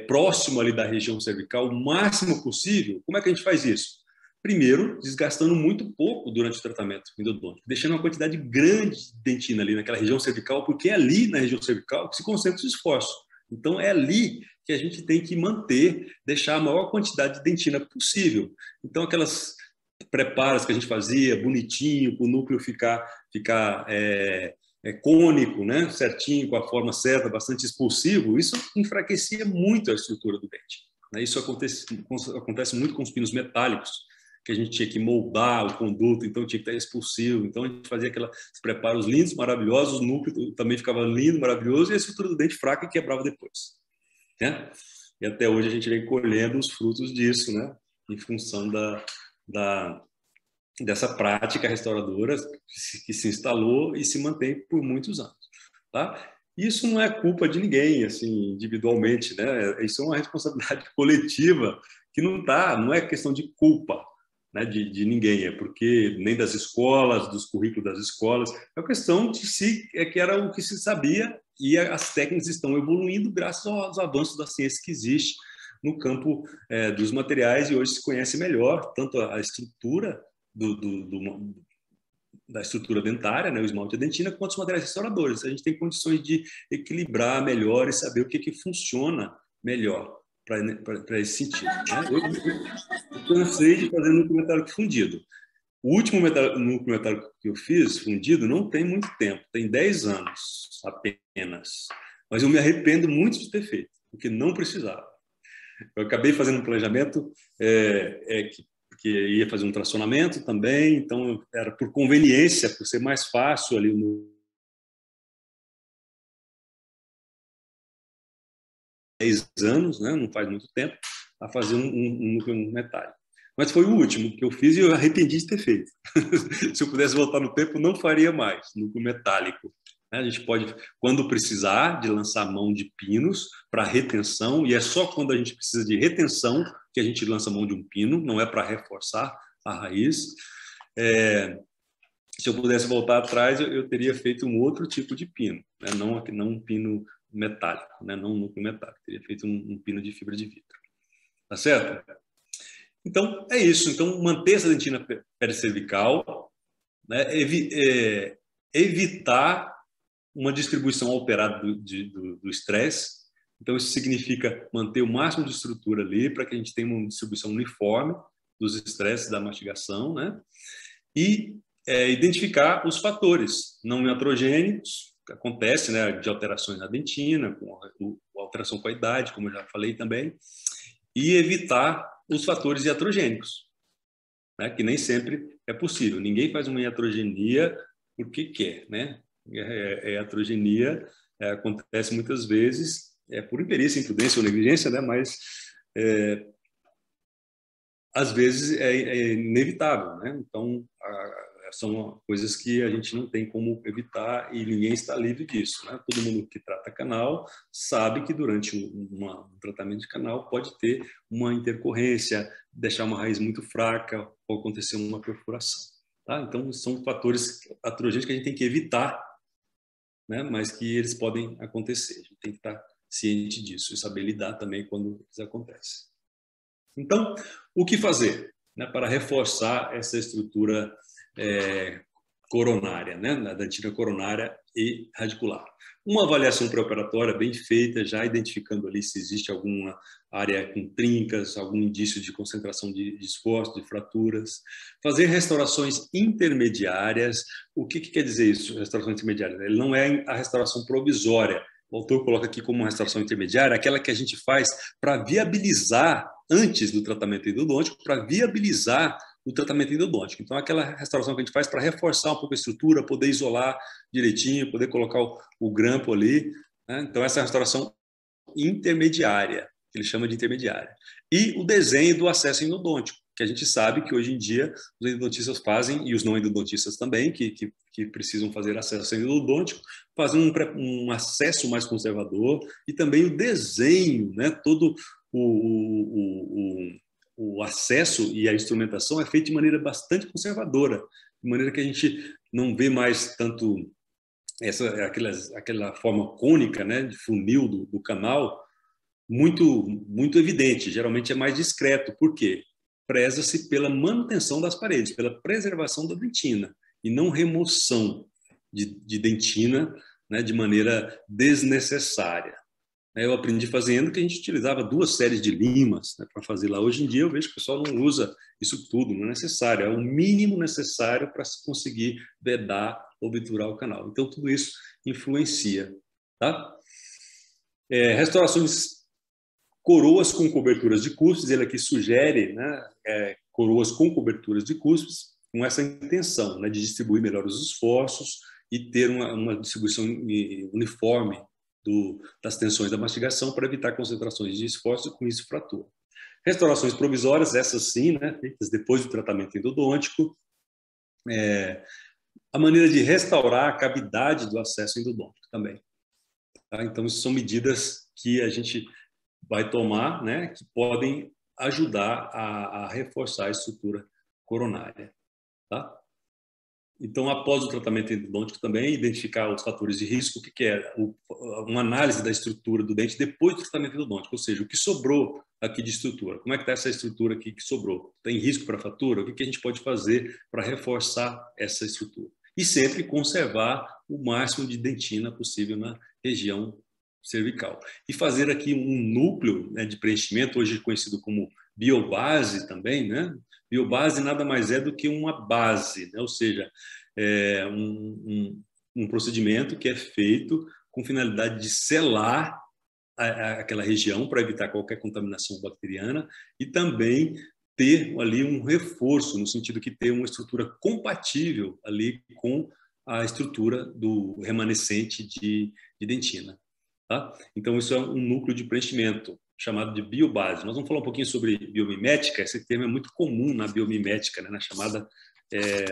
próximo ali da região cervical, o máximo possível, como é que a gente faz isso? Primeiro, desgastando muito pouco durante o tratamento endodôntico, deixando uma quantidade grande de dentina ali naquela região cervical, porque é ali na região cervical que se concentra os esforços. Então, é ali que a gente tem que manter, deixar a maior quantidade de dentina possível. Então, aquelas preparos que a gente fazia, bonitinho, para o núcleo ficar cônico, né? Certinho, com a forma certa, bastante expulsivo, isso enfraquecia muito a estrutura do dente. Isso acontece muito com os pinos metálicos, que a gente tinha que moldar o conduto, então tinha que estar expulsivo. Então a gente fazia aqueles preparos lindos, maravilhosos, o núcleo também ficava lindo, maravilhoso, e a estrutura do dente fraca e quebrava depois. Né? E até hoje a gente vem colhendo os frutos disso, né? Em função dessa prática restauradora que se instalou e se mantém por muitos anos. Tá? Isso não é culpa de ninguém, assim, individualmente, né? Isso é uma responsabilidade coletiva que não é questão de culpa, né, de ninguém, é porque nem das escolas, dos currículos das escolas, é uma questão de que era o que se sabia e as técnicas estão evoluindo graças aos avanços da ciência que existe no campo dos materiais, e hoje se conhece melhor tanto a estrutura da estrutura dentária, né, o esmalte e a dentina, quanto os materiais restauradores. A gente tem condições de equilibrar melhor e saber o que funciona melhor para esse sentido. Né? Eu cansei de fazer núcleo metálico fundido. O último núcleo metálico que eu fiz fundido não tem muito tempo, tem 10 anos apenas. Mas eu me arrependo muito de ter feito, porque não precisava. Eu acabei fazendo um planejamento que ia fazer um tracionamento também, então era por conveniência, por ser mais fácil ali no 10 anos, né? Não faz muito tempo, a fazer um núcleo metálico. Mas foi o último que eu fiz e eu arrependi de ter feito. Se eu pudesse voltar no tempo, não faria mais núcleo metálico. A gente pode, quando precisar, de lançar mão de pinos para retenção, e é só quando a gente precisa de retenção que a gente lança mão de um pino, não é para reforçar a raiz. Se eu pudesse voltar atrás, eu teria feito um outro tipo de pino, né? Não um pino metálico, né? Não um núcleo metálico, teria feito um pino de fibra de vidro. Tá certo? Então, é isso. Então, manter essa dentina pericervical, né? Evitar uma distribuição alterada do estresse. Então, isso significa manter o máximo de estrutura ali para que a gente tenha uma distribuição uniforme dos estresses da mastigação, né? E identificar os fatores não iatrogênicos, que acontece, né, de alterações na dentina, com alteração com a idade, como eu já falei também, e evitar os fatores iatrogênicos, né, que nem sempre é possível. Ninguém faz uma iatrogenia porque quer, né? A iatrogenia acontece muitas vezes por imperícia, imprudência ou negligência, né? Mas às vezes é inevitável, né? Então são coisas que a gente não tem como evitar e ninguém está livre disso, né? Todo mundo que trata canal sabe que durante um tratamento de canal pode ter uma intercorrência, deixar uma raiz muito fraca ou acontecer uma perfuração, tá? Então são fatores iatrogênicos que a gente tem que evitar, né? Mas que eles podem acontecer. A gente tem que estar ciente disso e saber lidar também quando isso acontece. Então, o que fazer, né, para reforçar essa estrutura coronária, né, da dentina coronária e radicular? Uma avaliação pré-operatória bem feita, já identificando ali se existe alguma área com trincas, algum indício de concentração de esforço, de fraturas. Fazer restaurações intermediárias. O que quer dizer isso, restauração intermediária? Ele não é a restauração provisória. O autor coloca aqui como uma restauração intermediária aquela que a gente faz para viabilizar, antes do tratamento endodôntico, para viabilizar o tratamento endodôntico. Então, aquela restauração que a gente faz para reforçar um pouco a estrutura, poder isolar direitinho, poder colocar o grampo ali, né? Então, essa é a restauração intermediária, que ele chama de intermediária. E o desenho do acesso endodôntico, que a gente sabe que hoje em dia os endodontistas fazem, e os não endodontistas também, que precisam fazer acesso endodôntico, fazem um acesso mais conservador e também o desenho, né? Todo o acesso e a instrumentação é feito de maneira bastante conservadora, de maneira que a gente não vê mais tanto aquela forma cônica, né, de funil do canal, muito evidente. Geralmente é mais discreto. Por quê? Preza-se pela manutenção das paredes, pela preservação da dentina, e não remoção de dentina, né, de maneira desnecessária. Eu aprendi fazendo que a gente utilizava 2 séries de limas, né, para fazer lá. Hoje em dia eu vejo que o pessoal não usa isso tudo, não é necessário, é o mínimo necessário para se conseguir vedar, obturar o canal. Então tudo isso influencia, tá? Restaurações coroas com coberturas de cúspides, ele aqui sugere, né, coroas com coberturas de cúspides, com essa intenção, né, de distribuir melhor os esforços e ter uma distribuição uniforme das tensões da mastigação para evitar concentrações de esforço e com isso fratura. Restaurações provisórias, essas sim, né, feitas depois do tratamento endodôntico. A maneira de restaurar a cavidade do acesso endodôntico também. Tá? Então, isso são medidas que a gente vai tomar, né, que podem ajudar a reforçar a estrutura coronária. Tá? Então, após o tratamento endodôntico também, identificar os fatores de risco, o que é uma análise da estrutura do dente depois do tratamento endodôntico, ou seja, o que sobrou aqui de estrutura, como é que está essa estrutura aqui que sobrou? Tem risco para fratura? O que a gente pode fazer para reforçar essa estrutura? E sempre conservar o máximo de dentina possível na região cervical. E fazer aqui um núcleo, né, de preenchimento, hoje conhecido como biobase também, né? Biobase nada mais é do que uma base, né? Ou seja, um procedimento que é feito com finalidade de selar aquela região para evitar qualquer contaminação bacteriana e também ter ali um reforço, no sentido que ter uma estrutura compatível ali com a estrutura do remanescente de dentina. Tá? Então, isso é um núcleo de preenchimento chamado de biobase. Nós vamos falar um pouquinho sobre biomimética. Esse termo é muito comum na biomimética, né? Na chamada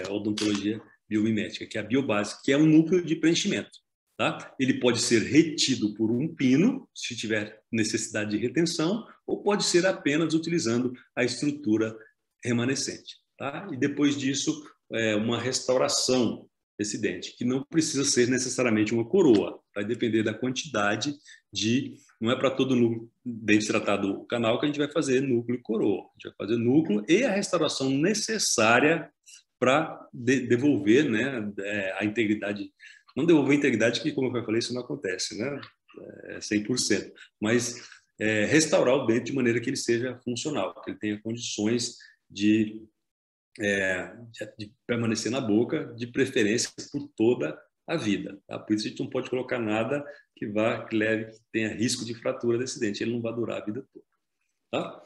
odontologia biomimética, que é a biobase, que é um núcleo de preenchimento. Tá? Ele pode ser retido por um pino, se tiver necessidade de retenção, ou pode ser apenas utilizando a estrutura remanescente. Tá? E depois disso, uma restauração desse dente, que não precisa ser necessariamente uma coroa. Vai depender da quantidade de... Não é para todo dente tratado canal que a gente vai fazer núcleo e coroa. A gente vai fazer núcleo e a restauração necessária para devolver, né, a integridade. Não devolver a integridade, que, como eu falei, isso não acontece, né? 100%. Mas restaurar o dente de maneira que ele seja funcional, que ele tenha condições de permanecer na boca, de preferência por toda a vida. Tá? Por isso a gente não pode colocar nada que tenha risco de fratura desse dente. Ele não vai durar a vida toda. Tá?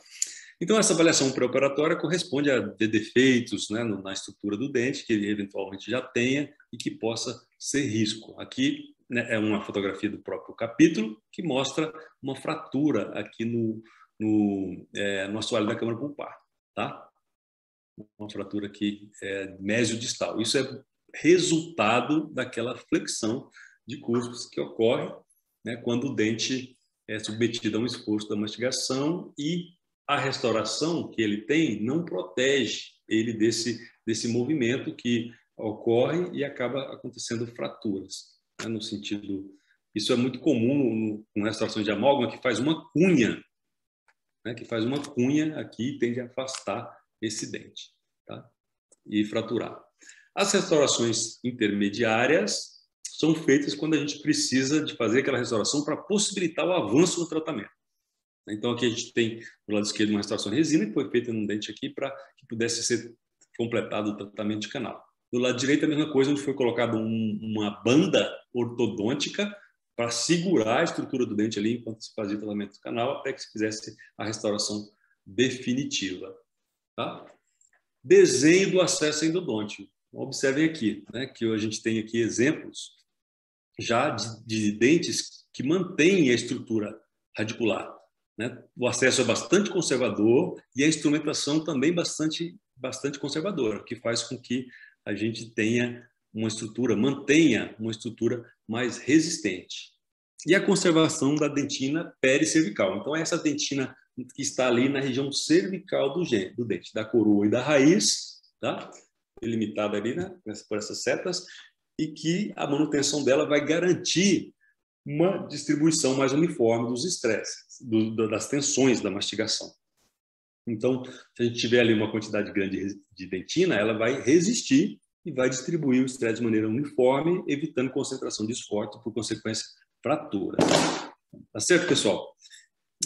Então, essa avaliação pré-operatória corresponde a defeitos, né, na estrutura do dente, que ele eventualmente já tenha e que possa ser risco. Aqui, né, é uma fotografia do próprio capítulo que mostra uma fratura aqui no assoalho da câmara pulpar. Tá? Uma fratura aqui mesiodistal. Isso é resultado daquela flexão de custos que ocorre, né, quando o dente é submetido a um esforço da mastigação e a restauração que ele tem não protege ele desse movimento que ocorre e acaba acontecendo fraturas, né, no sentido... Isso é muito comum com restauração de amálgama, que faz uma cunha, né, que faz uma cunha aqui e tende a afastar esse dente, tá? E fraturar. As restaurações intermediárias são feitas quando a gente precisa de fazer aquela restauração para possibilitar o avanço no tratamento. Então, aqui a gente tem, do lado esquerdo, uma restauração de resina que foi feita num dente aqui para que pudesse ser completado o tratamento de canal. Do lado direito, a mesma coisa, onde foi colocada uma banda ortodôntica para segurar a estrutura do dente ali enquanto se fazia o tratamento do canal, até que se fizesse a restauração definitiva. Tá? Desenho do acesso endodôntico. Observem aqui, né, que a gente tem aqui exemplos já de dentes que mantêm a estrutura radicular, né? O acesso é bastante conservador e a instrumentação também bastante conservadora, que faz com que a gente mantenha uma estrutura mais resistente. E a conservação da dentina pericervical. Então, essa dentina que está ali na região cervical do dente, da coroa e da raiz, tá? Delimitada ali, né, por essas setas, e que a manutenção dela vai garantir uma distribuição mais uniforme dos estresses, das tensões da mastigação. Então, se a gente tiver ali uma quantidade grande de dentina, ela vai resistir e vai distribuir o estresse de maneira uniforme, evitando concentração de esforço, por consequência, fratura. Tá certo, pessoal?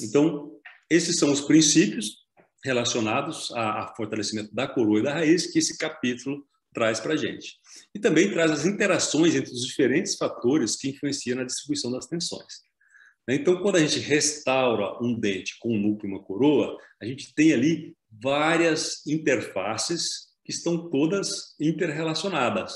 Então, esses são os princípios relacionados a fortalecimento da coroa e da raiz que esse capítulo traz para a gente. E também traz as interações entre os diferentes fatores que influenciam na distribuição das tensões. Então, quando a gente restaura um dente com um núcleo e uma coroa, a gente tem ali várias interfaces que estão todas interrelacionadas,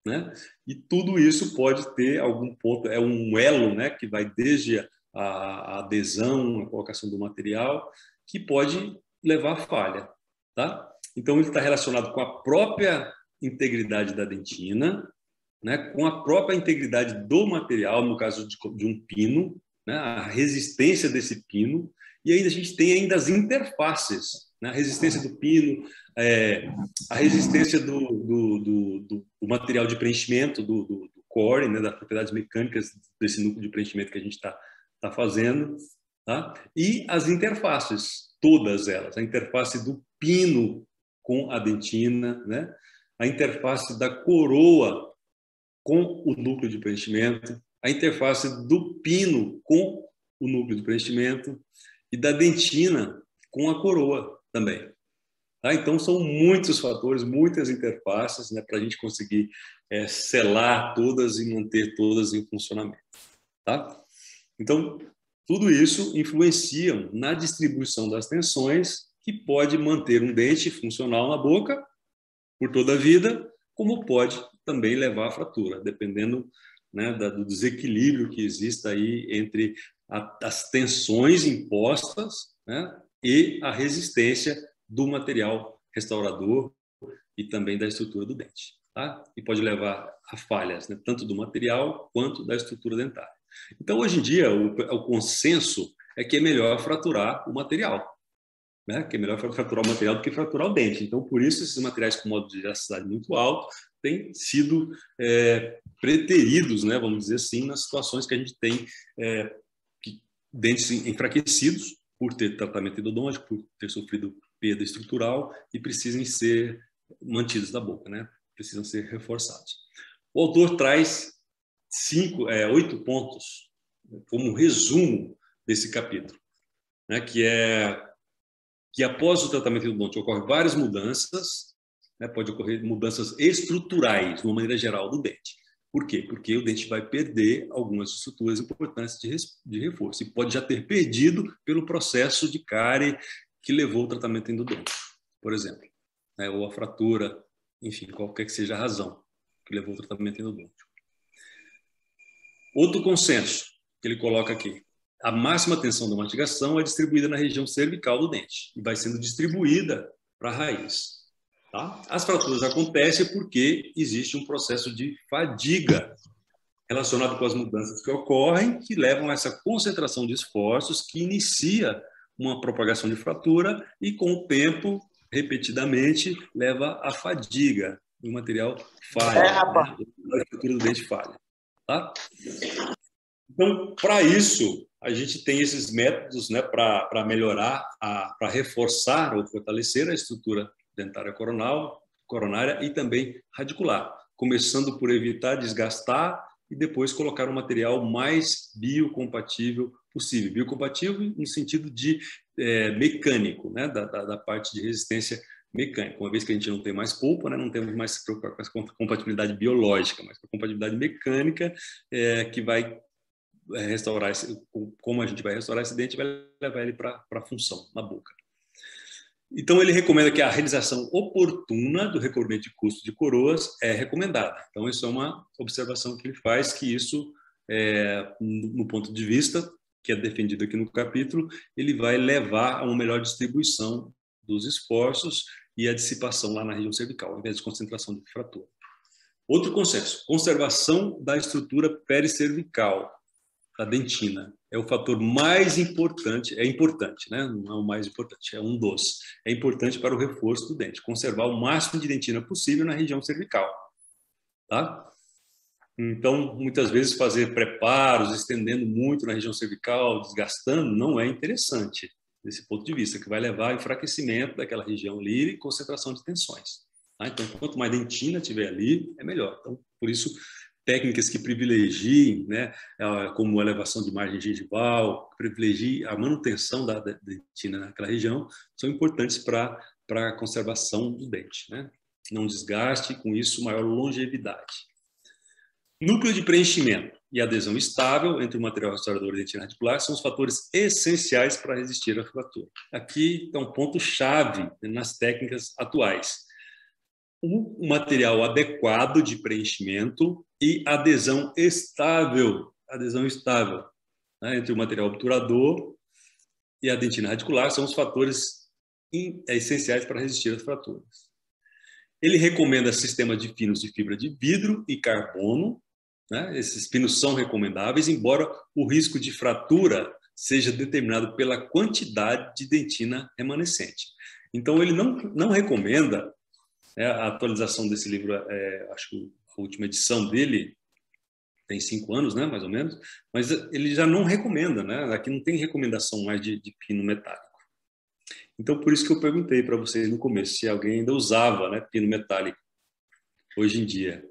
né? E tudo isso pode ter algum ponto, é um elo, né, que vai desde a adesão, a colocação do material, que pode levar a falha, tá? Então, ele está relacionado com a própria integridade da dentina, né, com a própria integridade do material, no caso de um pino, né, a resistência desse pino, e ainda a gente tem ainda as interfaces, né, a resistência do pino, a resistência do material de preenchimento, do core, né, das propriedades mecânicas desse núcleo de preenchimento que a gente está fazendo, tá? E as interfaces, todas elas, a interface do pino com a dentina, né? A interface da coroa com o núcleo de preenchimento, a interface do pino com o núcleo de preenchimento e da dentina com a coroa também. Tá? Então, são muitos fatores, muitas interfaces, né, para a gente conseguir selar todas e manter todas em funcionamento. Tá? Então, tudo isso influencia na distribuição das tensões, que pode manter um dente funcional na boca por toda a vida, como pode também levar à fratura, dependendo, né, do desequilíbrio que exista aí entre as tensões impostas, né, e a resistência do material restaurador e também da estrutura do dente. Tá? E pode levar a falhas, né, tanto do material quanto da estrutura dentária. Então, hoje em dia, o consenso é que é melhor fraturar o material, né? Que é melhor fraturar o material do que fraturar o dente. Então, por isso, esses materiais com modo de elasticidade muito alto têm sido preteridos, né, vamos dizer assim, nas situações que a gente tem dentes enfraquecidos por ter tratamento endodôntico, por ter sofrido perda estrutural e precisem ser mantidos na boca, né? Precisam ser reforçados. O autor traz 8 pontos como resumo desse capítulo, né? Que após o tratamento endodôntico ocorrem várias mudanças, né? Pode ocorrer mudanças estruturais, de uma maneira geral, do dente. Por quê? Porque o dente vai perder algumas estruturas importantes de reforço e pode já ter perdido pelo processo de cárie que levou ao tratamento endodôntico, por exemplo, né? Ou a fratura, enfim, qualquer que seja a razão que levou ao tratamento endodôntico. Outro consenso que ele coloca aqui: a máxima tensão da mastigação é distribuída na região cervical do dente e vai sendo distribuída para a raiz. Tá? As fraturas acontecem porque existe um processo de fadiga relacionado com as mudanças que ocorrem, que levam a essa concentração de esforços que inicia uma propagação de fratura e, com o tempo, repetidamente, leva à fadiga. O material falha, né? A estrutura do dente falha. Tá? Então, para isso, a gente tem esses métodos, né, para melhorar, para reforçar ou fortalecer a estrutura dentária coronária e também radicular, começando por evitar desgastar e depois colocar um material mais biocompatível possível. Biocompatível no sentido de mecânico, né, da parte de resistência mecânica. Uma vez que a gente não tem mais polpa, né, não temos mais que se preocupar com a compatibilidade biológica, mas com a compatibilidade mecânica que vai restaurar como a gente vai restaurar esse dente, vai levar ele para a função na boca. Então, ele recomenda que a realização oportuna do recolhimento de custo de coroas é recomendada. Então, isso é uma observação que ele faz, que isso, no ponto de vista que é defendido aqui no capítulo, ele vai levar a uma melhor distribuição dos esforços e a dissipação lá na região cervical, ao invés de concentração de fratura. Outro consenso: conservação da estrutura pericervical da dentina é o fator mais importante, né? Não é o mais importante, é um dos. É importante para o reforço do dente, conservar o máximo de dentina possível na região cervical, tá? Então, muitas vezes fazer preparos, estendendo muito na região cervical, desgastando, não é interessante desse ponto de vista, que vai levar ao enfraquecimento daquela região ali e concentração de tensões. Tá? Então, quanto mais dentina tiver ali, é melhor. Então, por isso, técnicas que privilegiem, né, como a elevação de margem gengival, privilegiem a manutenção da dentina naquela região, são importantes para a conservação do dente, né? Não desgaste, com isso, maior longevidade. Núcleo de preenchimento e adesão estável entre o material restaurador e dentina radicular são os fatores essenciais para resistir à fratura. Aqui está um ponto-chave nas técnicas atuais. Um material adequado de preenchimento e adesão estável, né, entre o material obturador e a dentina radicular são os fatores essenciais para resistir às fraturas. Ele recomenda sistemas de pinos de fibra de vidro e carbono, né? Esses pinos são recomendáveis, embora o risco de fratura seja determinado pela quantidade de dentina remanescente. Então, ele não recomenda, a atualização desse livro, acho que a última edição dele tem 5 anos, né, mais ou menos, mas ele já não recomenda, né? Aqui não tem recomendação mais de pino metálico. Então, por isso que eu perguntei para vocês no começo se alguém ainda usava, né, pino metálico hoje em dia.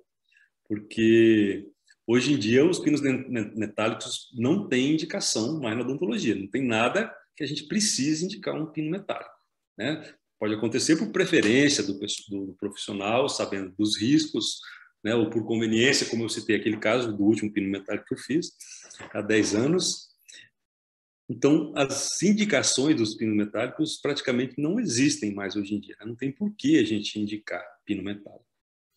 Porque hoje em dia os pinos metálicos não têm indicação mais na odontologia. Não tem nada que a gente precise indicar um pino metálico, né? Pode acontecer por preferência do profissional, sabendo dos riscos, né, ou por conveniência, como eu citei aquele caso do último pino metálico que eu fiz há 10 anos. Então, as indicações dos pinos metálicos praticamente não existem mais hoje em dia. Não tem por que a gente indicar pino metálico.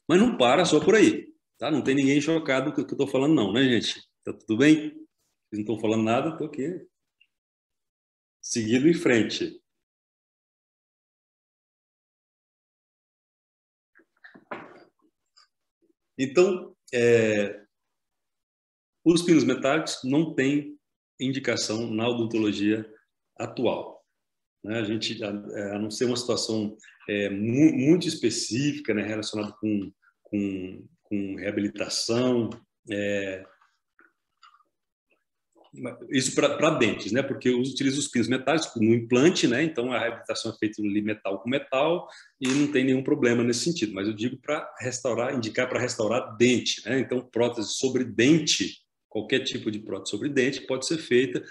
Mas não para só por aí, tá? Não tem ninguém chocado com o que eu estou falando, não, né, gente? Tá tudo bem? Vocês não estão falando nada, estou aqui seguindo em frente. Então, os pinos metálicos não têm indicação na odontologia atual, né? A gente, a não ser uma situação muito específica, né, relacionada com com reabilitação, isso para dentes, né? Porque eu utilizo os pinos metálicos no implante, né? Então a reabilitação é feita ali metal com metal e não tem nenhum problema nesse sentido. Mas eu digo para restaurar, indicar para restaurar dente, né? Então prótese sobre dente, qualquer tipo de prótese sobre dente pode ser feita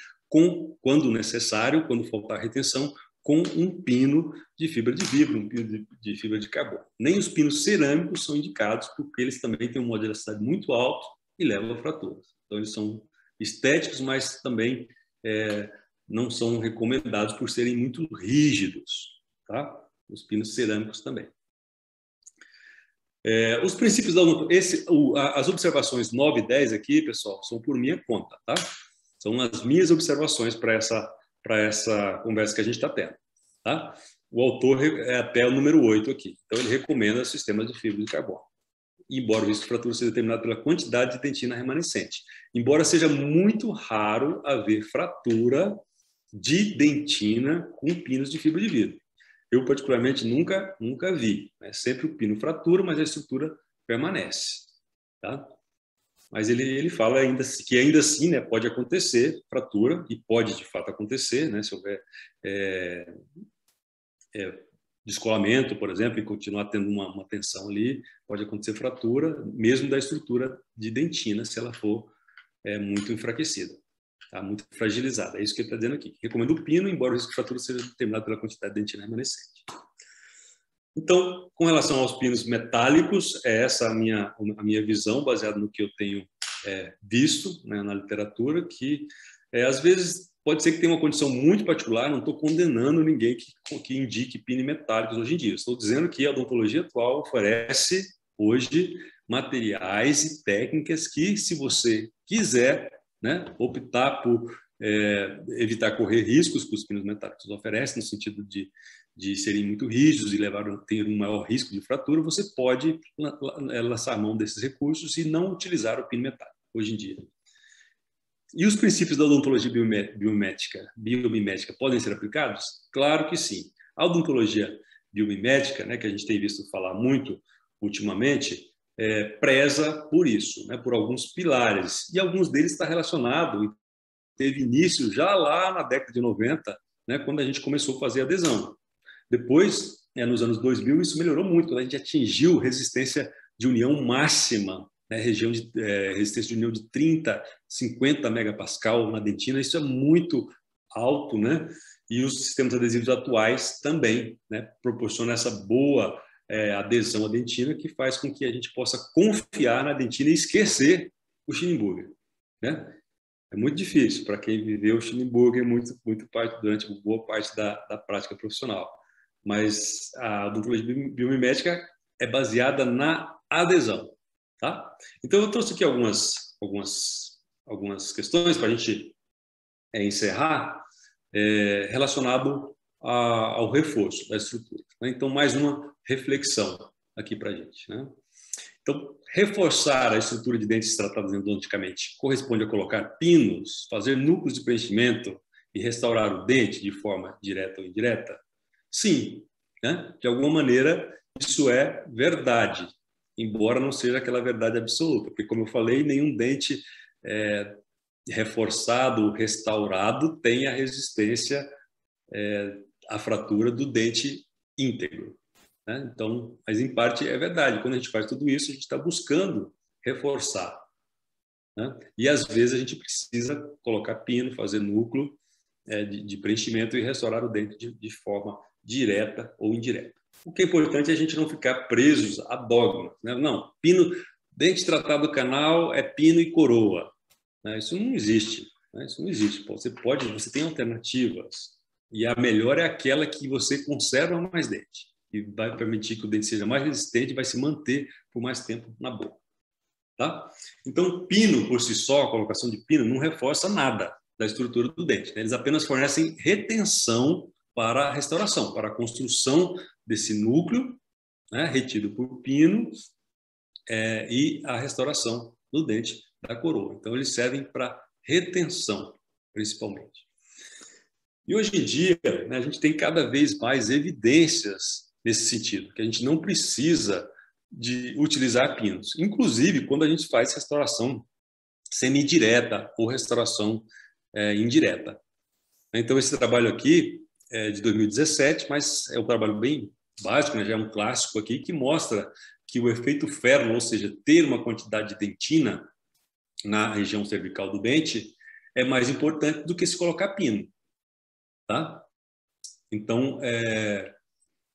quando necessário, quando faltar retenção, com um pino de fibra de vidro, um pino de fibra de carbono. Nem os pinos cerâmicos são indicados porque eles também têm uma elasticidade muito alta e levam a fraturas. Então eles são estéticos, mas também não são recomendados por serem muito rígidos, tá? Os pinos cerâmicos também. Os princípios da as observações 9 e 10 aqui, pessoal, são por minha conta, tá? São as minhas observações para essa conversa que a gente está tendo, tá? O autor é até o número 8 aqui, então ele recomenda sistemas de fibra de carbono, embora o risco de fratura seja determinado pela quantidade de dentina remanescente. Embora seja muito raro haver fratura de dentina com pinos de fibra de vidro. Eu, particularmente, nunca vi. É sempre o pino fratura, mas a estrutura permanece. Tá? Mas ele fala que ainda assim, né, pode acontecer fratura, e pode, de fato, acontecer, né, se houver descolamento, por exemplo, e continuar tendo uma tensão ali, pode acontecer fratura, mesmo da estrutura de dentina, se ela for muito enfraquecida, tá? Muito fragilizada. É isso que ele está dizendo aqui. Recomendo o pino, embora o risco de fratura seja determinado pela quantidade de dentina remanescente. Então, com relação aos pinos metálicos, essa a minha visão, baseada no que eu tenho visto, né, na literatura, que às vezes pode ser que tenha uma condição muito particular, não estou condenando ninguém que indique pinos metálicos hoje em dia. Estou dizendo que a odontologia atual oferece, hoje, materiais e técnicas que, se você quiser, né, optar por evitar correr riscos que os pinos metálicos oferecem, no sentido de serem muito rígidos e ter um maior risco de fratura, você pode lançar mão desses recursos e não utilizar o pino metálico, hoje em dia. E os princípios da odontologia biomimética podem ser aplicados? Claro que sim. A odontologia biomimética, né, que a gente tem visto falar muito ultimamente, preza por isso, né, por alguns pilares. E alguns deles está relacionado, teve início já lá na década de 90, né, quando a gente começou a fazer adesão. Depois, nos anos 2000, isso melhorou muito, quando a gente atingiu resistência de união máxima, né, resistência de união de 30, 50 megapascal na dentina, isso é muito alto, né? E os sistemas adesivos atuais também, né, proporcionam essa boa adesão à dentina, que faz com que a gente possa confiar na dentina e esquecer o Schnittburger, né? É muito difícil para quem viveu o Schnittburger durante boa parte da prática profissional. Mas a odontologia biomimética é baseada na adesão, tá? Então eu trouxe aqui algumas questões para a gente encerrar, relacionado ao reforço da estrutura, né? Então, mais uma reflexão aqui para a gente, né? Então, reforçar a estrutura de dentes tratados endodonticamente corresponde a colocar pinos, fazer núcleos de preenchimento e restaurar o dente de forma direta ou indireta? Sim, né? De alguma maneira isso é verdade, embora não seja aquela verdade absoluta, porque, como eu falei, nenhum dente reforçado, restaurado, tem a resistência à fratura do dente íntegro, né? Então, mas em parte é verdade. Quando a gente faz tudo isso, a gente está buscando reforçar, né? E às vezes a gente precisa colocar pino, fazer núcleo de preenchimento e restaurar o dente de forma direta ou indireta. O que é importante é a gente não ficar presos a dogmas, né? Não, pino, dente tratado canal é pino e coroa, né? Isso não existe, né? Isso não existe. Você tem alternativas, e a melhor é aquela que você conserva mais dente e vai permitir que o dente seja mais resistente e vai se manter por mais tempo na boca, tá? Então, pino por si só, a colocação de pino não reforça nada da estrutura do dente, né? Eles apenas fornecem retenção para a restauração, para a construção desse núcleo, né, retido por pino, e a restauração do dente da coroa. Então, eles servem para retenção, principalmente. E hoje em dia, né, a gente tem cada vez mais evidências nesse sentido, que a gente não precisa de utilizar pinos, inclusive quando a gente faz restauração semidireta ou restauração indireta. Então, esse trabalho aqui é de 2017, mas é um trabalho bem básico, né? Já é um clássico aqui, que mostra que o efeito Ferlo, ou seja, ter uma quantidade de dentina na região cervical do dente, é mais importante do que se colocar pino. Tá? Então,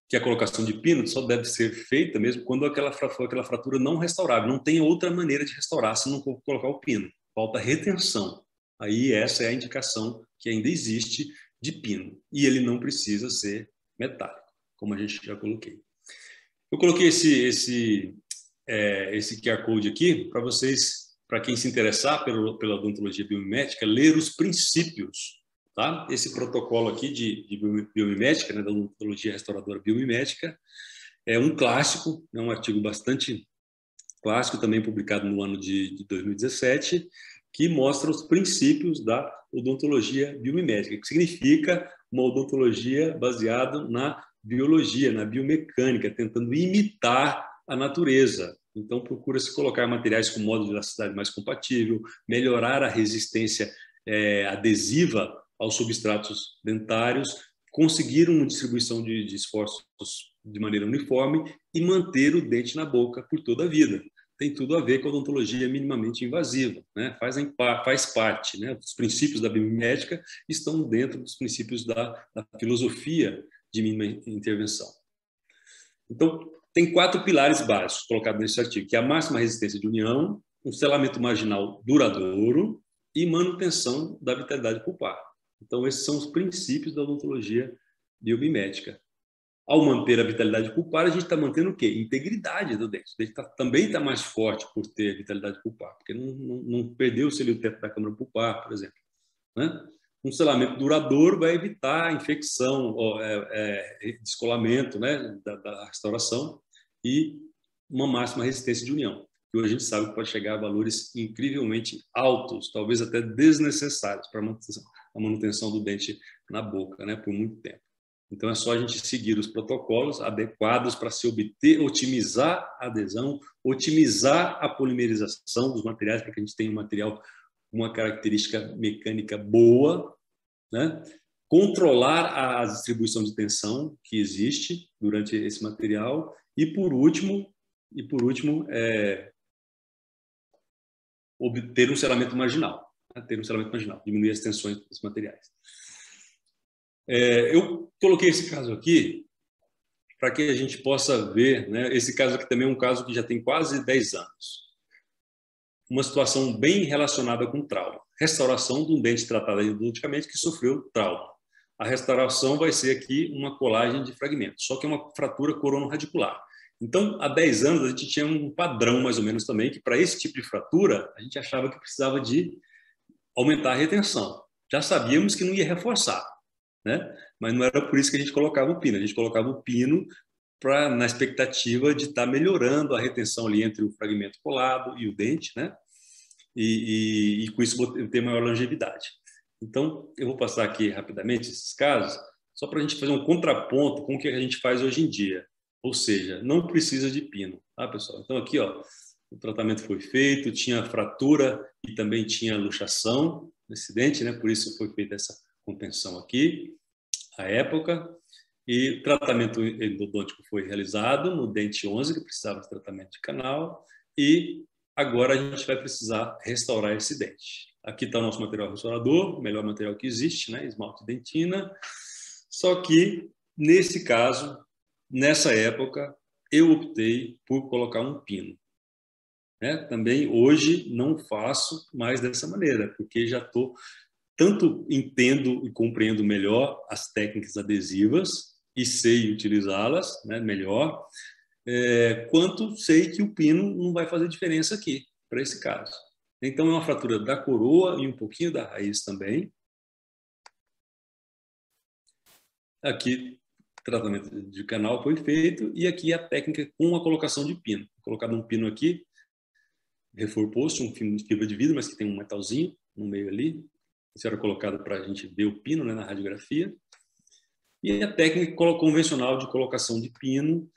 que a colocação de pino só deve ser feita mesmo quando aquela fratura não restaurável. Não tem outra maneira de restaurar se não for colocar o pino. Falta retenção. Aí essa é a indicação que ainda existe de pino. E ele não precisa ser metálico, como a gente já coloquei. Eu coloquei esse QR Code aqui para vocês, para quem se interessar pela odontologia biomimética, ler os princípios. Tá? Esse protocolo aqui de biomimética, né, da odontologia restauradora biomimética, é um clássico, é um artigo bastante clássico, também publicado no ano de 2017, que mostra os princípios da odontologia biomimética, que significa uma odontologia baseada na biologia, na biomecânica, tentando imitar a natureza. Então, procura-se colocar materiais com modo de elasticidade mais compatível, melhorar a resistência adesiva aos substratos dentários, conseguir uma distribuição de esforços de maneira uniforme e manter o dente na boca por toda a vida. Tem tudo a ver com a odontologia minimamente invasiva, né? Faz parte, né? Os princípios da biomimética estão dentro dos princípios da filosofia de mínima intervenção. Então, tem 4 pilares básicos colocados nesse artigo, que é a máxima resistência de união, um selamento marginal duradouro e manutenção da vitalidade pulpar. Então, esses são os princípios da odontologia biomimética. Ao manter a vitalidade pulpar, a gente está mantendo o quê? Integridade do dente. O dente também está mais forte por ter vitalidade pulpar, porque não perdeu-se ali o teto da câmara pulpar, por exemplo. Né? Um selamento duradouro vai evitar a infecção, descolamento, né, da restauração, e uma máxima resistência de união, que hoje a gente sabe que pode chegar a valores incrivelmente altos, talvez até desnecessários para a manutenção do dente na boca, né, por muito tempo. Então, é só a gente seguir os protocolos adequados para se otimizar a adesão, otimizar a polimerização dos materiais, para que a gente tenha um material com uma característica mecânica boa, né? Controlar a distribuição de tensão que existe durante esse material e, por último, obter um selamento marginal, né? Ter um selamento marginal, diminuir as tensões dos materiais. Eu coloquei esse caso aqui para que a gente possa ver, né? Esse caso aqui também é um caso que já tem quase 10 anos. Uma situação bem relacionada com trauma. Restauração de um dente tratado endodonticamente que sofreu trauma. A restauração vai ser aqui uma colagem de fragmentos, só que é uma fratura corono-radicular. Então, há 10 anos, a gente tinha um padrão, mais ou menos, também, que para esse tipo de fratura, a gente achava que precisava de aumentar a retenção. Já sabíamos que não ia reforçar, né? Mas não era por isso que a gente colocava o pino. A gente colocava o pino na expectativa de estar melhorando a retenção ali entre o fragmento colado e o dente, né? E com isso ter maior longevidade. Então, eu vou passar aqui rapidamente esses casos, só para a gente fazer um contraponto com o que a gente faz hoje em dia. Ou seja, não precisa de pino, tá, pessoal? Então, aqui, ó, o tratamento foi feito, tinha fratura e também tinha luxação nesse dente, né? Por isso foi feita essa contenção aqui, à época. E o tratamento endodôntico foi realizado no dente 11, que precisava de tratamento de canal, e agora a gente vai precisar restaurar esse dente. Aqui está o nosso material restaurador, o melhor material que existe, né? Esmalte dentina. Só que, nesse caso, nessa época, eu optei por colocar um pino. Né? Também hoje não faço mais dessa maneira, porque já estou tanto entendo e compreendo melhor as técnicas adesivas e sei utilizá-las, né, melhor, quanto sei que o pino não vai fazer diferença aqui, para esse caso. Então, é uma fratura da coroa e um pouquinho da raiz também. Aqui, o tratamento de canal foi feito e aqui a técnica com a colocação de pino. Colocado um pino aqui, reforço, um fibra de vidro, mas que tem um metalzinho no meio ali. Isso era colocado para a gente ver o pino, né, na radiografia. E a técnica convencional de colocação de pino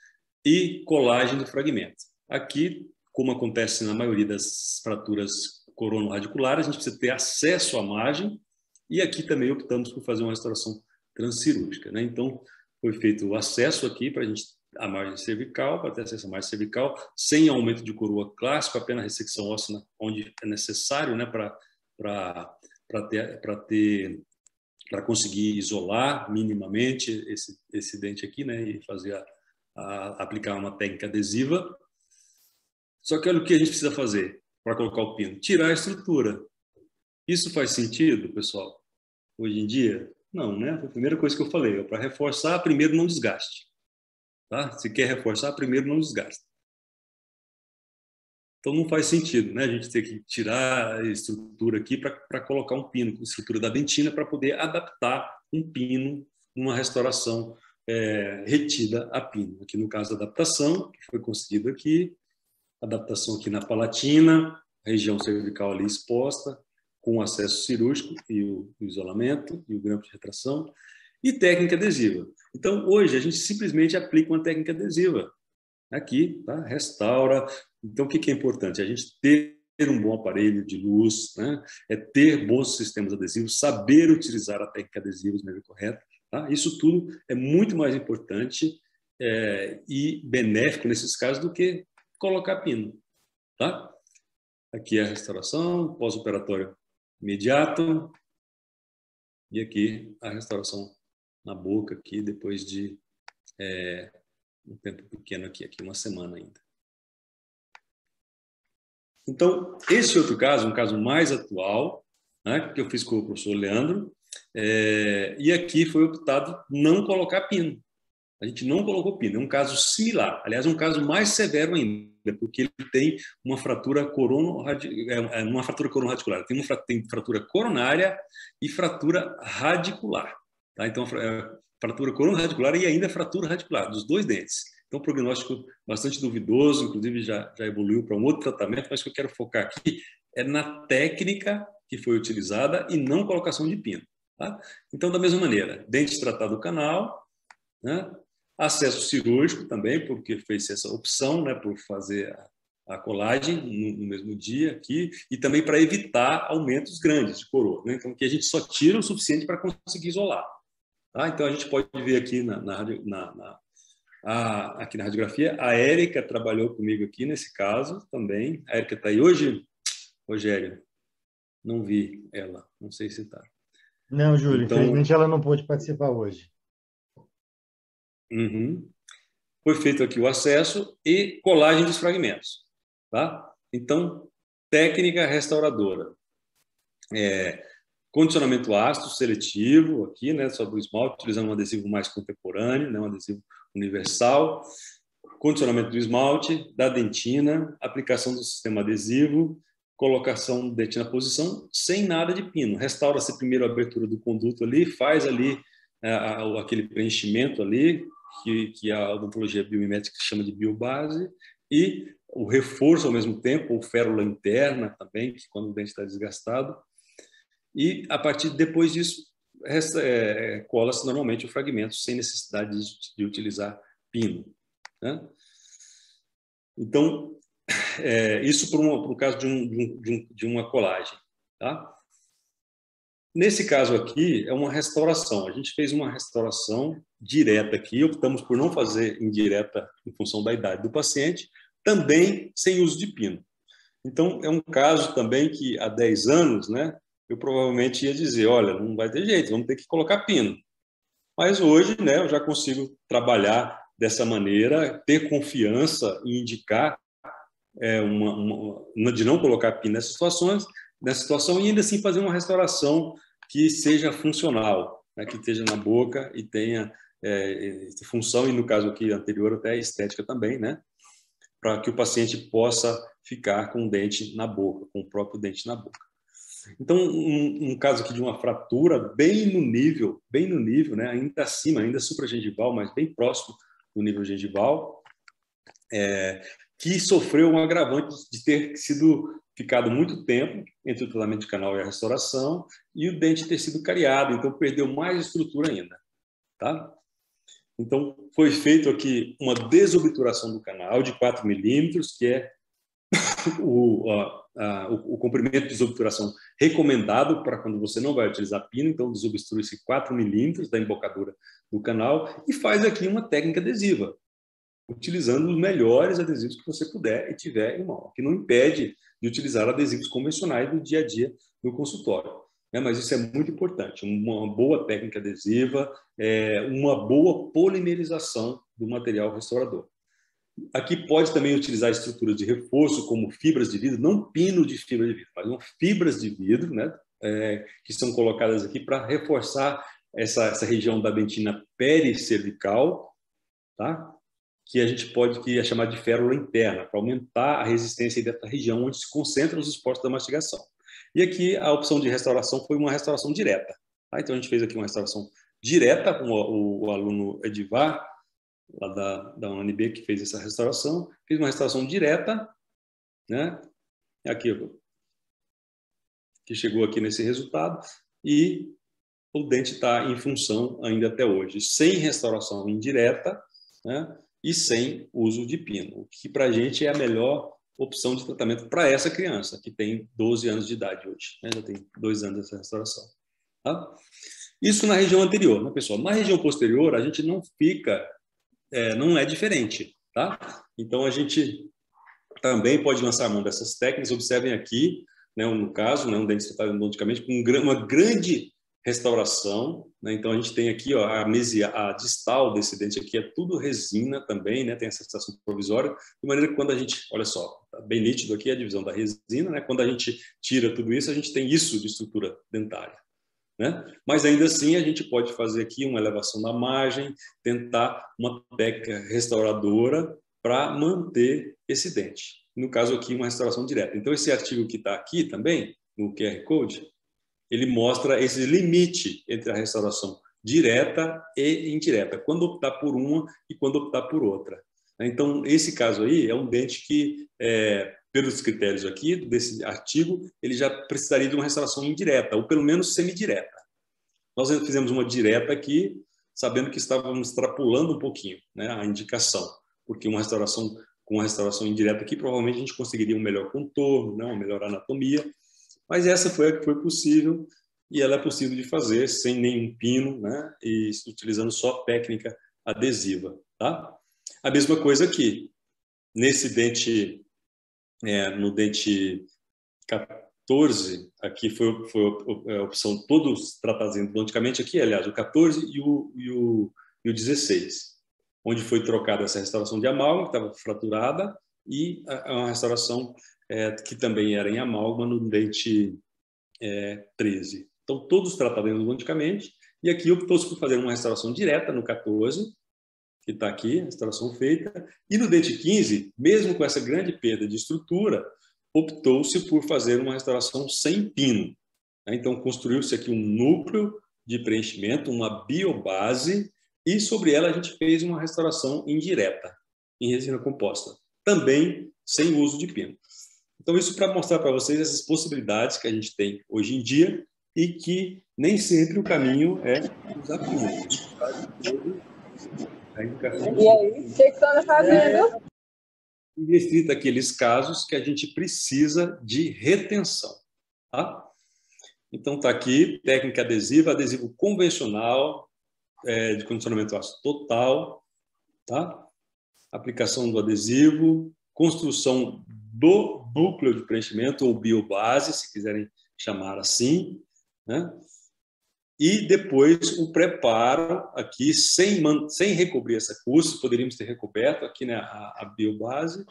e colagem do fragmento. Aqui, como acontece na maioria das fraturas corono-radiculares, a gente precisa ter acesso à margem, e aqui também optamos por fazer uma restauração transcirúrgica, né? Então, foi feito o acesso aqui para a gente a margem cervical, para ter acesso à margem cervical, sem aumento de coroa clássico, apenas ressecção óssea onde é necessário, né, para conseguir isolar minimamente esse dente aqui, né, e fazer aplicar uma técnica adesiva. Só que olha o que a gente precisa fazer para colocar o pino: tirar a estrutura. Isso faz sentido, pessoal? Hoje em dia? Não, né? Foi a primeira coisa que eu falei. Para reforçar, primeiro não desgaste. Tá? Se quer reforçar, primeiro não desgasta. Então não faz sentido, né? A gente ter que tirar a estrutura aqui para colocar um pino, a estrutura da dentina, para poder adaptar um pino numa restauração retida a pino. Aqui no caso da adaptação, que foi concedido aqui, adaptação aqui na palatina, região cervical ali exposta, com acesso cirúrgico e o isolamento e o grampo de retração, e técnica adesiva. Então, hoje, a gente simplesmente aplica uma técnica adesiva. Aqui, tá? Restaura. Então, o que é importante? A gente ter um bom aparelho de luz, né? Ter bons sistemas adesivos, saber utilizar a técnica adesiva de maneira correta. Tá? Isso tudo é muito mais importante e benéfico nesses casos do que colocar pino. Tá? Aqui é a restauração, pós-operatório imediato, e aqui a restauração na boca, aqui depois de um tempo pequeno aqui uma semana ainda. Então, esse outro caso, um caso mais atual, né, que eu fiz com o professor Leandro, e aqui foi optado não colocar pino. A gente não colocou pino, é um caso similar. Aliás, é um caso mais severo ainda, porque ele tem uma fratura coronaradicular. Tem fratura coronária e fratura radicular. Tá? Então, fratura coronaradicular e ainda fratura radicular, dos dois dentes. Então, um prognóstico bastante duvidoso, inclusive já evoluiu para um outro tratamento, mas o que eu quero focar aqui é na técnica que foi utilizada e não colocação de pino. Tá? Então, da mesma maneira, dente tratado do canal, né? Acesso cirúrgico também, porque fez essa opção, né, por fazer a colagem no mesmo dia aqui, e também para evitar aumentos grandes de coroa, né? Então, que a gente só tira o suficiente para conseguir isolar. Tá? Então, a gente pode ver aqui aqui na radiografia, a Érica trabalhou comigo aqui nesse caso também. A Érica está aí hoje, Rogério? Não vi ela, não sei se está. Não, Júlio, então, infelizmente ela não pôde participar hoje. Foi feito aqui o acesso e colagem dos fragmentos. Tá? Então, técnica restauradora. Condicionamento ácido seletivo aqui, né, sobre o esmalte, utilizando um adesivo mais contemporâneo, né, um adesivo universal. Condicionamento do esmalte, da dentina, aplicação do sistema adesivo, colocação do dente na posição, sem nada de pino. Restaura-se primeiro a abertura do conduto ali, faz ali aquele preenchimento ali, que a odontologia biomimética chama de biobase, e o reforço ao mesmo tempo, ou férula interna também, que quando o dente está desgastado. E, a partir depois disso, cola-se normalmente o fragmento, sem necessidade de utilizar pino. Né? Então, isso para o caso de uma colagem. Tá? Nesse caso aqui, é uma restauração. A gente fez uma restauração direta aqui, optamos por não fazer indireta em função da idade do paciente, também sem uso de pino. Então, é um caso também que há 10 anos, né, eu provavelmente ia dizer, olha, não vai ter jeito, vamos ter que colocar pino. Mas hoje, né, eu já consigo trabalhar dessa maneira, ter confiança e indicar de não colocar pino nessa situação e ainda assim fazer uma restauração que seja funcional, né, que esteja na boca e tenha função, e no caso aqui anterior até estética também, né, para que o paciente possa ficar com o dente na boca, com o próprio dente na boca. Então, um caso aqui de uma fratura bem no nível, né, ainda acima, ainda supragengival, mas bem próximo do nível gengival, que sofreu um agravante de ter ficado muito tempo entre o tratamento de canal e a restauração e o dente ter sido cariado, então perdeu mais estrutura ainda. Tá? Então, foi feito aqui uma desobturação do canal de 4 milímetros, que é o comprimento de desobturação recomendado para quando você não vai utilizar pino. Então, desobstrui-se 4 milímetros da embocadura do canal e faz aqui uma técnica adesiva, utilizando os melhores adesivos que você puder e tiver em mão, que não impede de utilizar adesivos convencionais no dia a dia no consultório. Mas isso é muito importante, uma boa técnica adesiva, uma boa polimerização do material restaurador. Aqui pode também utilizar estruturas de reforço, como fibras de vidro, não pino de fibra de vidro, mas fibras de vidro, né, que são colocadas aqui para reforçar essa região da dentina pericervical, tá? Que a gente que é chamar de férula interna, para aumentar a resistência dessa região onde se concentram os esforços da mastigação. E aqui a opção de restauração foi uma restauração direta. Tá? Então a gente fez aqui uma restauração direta com o aluno Edivar, lá da UNB, que fez essa restauração, fez uma restauração direta, né? Aqui, que chegou aqui nesse resultado, e o dente está em função ainda até hoje, sem restauração indireta, né? E sem uso de pino, o que para a gente é a melhor opção de tratamento para essa criança, que tem 12 anos de idade hoje, né? Já tem 2 anos dessa restauração. Tá? Isso na região anterior, né, pessoal? Na região posterior, a gente não fica, não é diferente, tá? Então, a gente também pode lançar a mão dessas técnicas. Observem aqui, né, no caso, né, um dente tratado endodonticamente com uma grande restauração, né? Então a gente tem aqui, ó, a distal desse dente aqui é tudo resina também, né? Tem essa estação provisória, de maneira que quando a gente, olha só, tá bem nítido aqui a divisão da resina, né? Quando a gente tira tudo isso, a gente tem isso de estrutura dentária, né? Mas ainda assim a gente pode fazer aqui uma elevação da margem, tentar uma técnica restauradora para manter esse dente. No caso aqui, uma restauração direta. Então esse artigo que está aqui também, no QR Code, ele mostra esse limite entre a restauração direta e indireta, quando optar por uma e quando optar por outra. Então, esse caso aí é um dente que, pelos critérios aqui desse artigo, ele já precisaria de uma restauração indireta, ou pelo menos semidireta. Nós fizemos uma direta aqui, sabendo que estávamos extrapolando um pouquinho, né, a indicação, porque uma restauração com uma restauração indireta aqui, provavelmente a gente conseguiria um melhor contorno, né, uma melhor anatomia. Mas essa foi a que foi possível, e ela é possível de fazer sem nenhum pino, né? E utilizando só técnica adesiva, tá? A mesma coisa aqui. Nesse dente, no dente 14, aqui foi a opção todos tratados endodonticamente aqui, aliás, o 14 e o 16, onde foi trocada essa restauração de amálgama, que estava fraturada, e uma restauração que também era em amálgama no dente 13. Então, todos tratados endodonticamente, e aqui optou-se por fazer uma restauração direta no 14, que está aqui, a restauração feita, e no dente 15, mesmo com essa grande perda de estrutura, optou-se por fazer uma restauração sem pino. Então, construiu-se aqui um núcleo de preenchimento, uma biobase, e sobre ela a gente fez uma restauração indireta, em resina composta, também sem uso de pino. Então, isso para mostrar para vocês essas possibilidades que a gente tem hoje em dia e que nem sempre o caminho é usar pino. E aí, o que você está fazendo? Restrita aqueles casos que a gente precisa de retenção. Tá? Então, está aqui, técnica adesiva, adesivo convencional, de condicionamento ácido total, tá? Aplicação do adesivo, construção do núcleo de preenchimento, ou biobase, se quiserem chamar assim, né? E depois o preparo aqui, sem recobrir essa custo, poderíamos ter recoberto aqui, né, a biobase,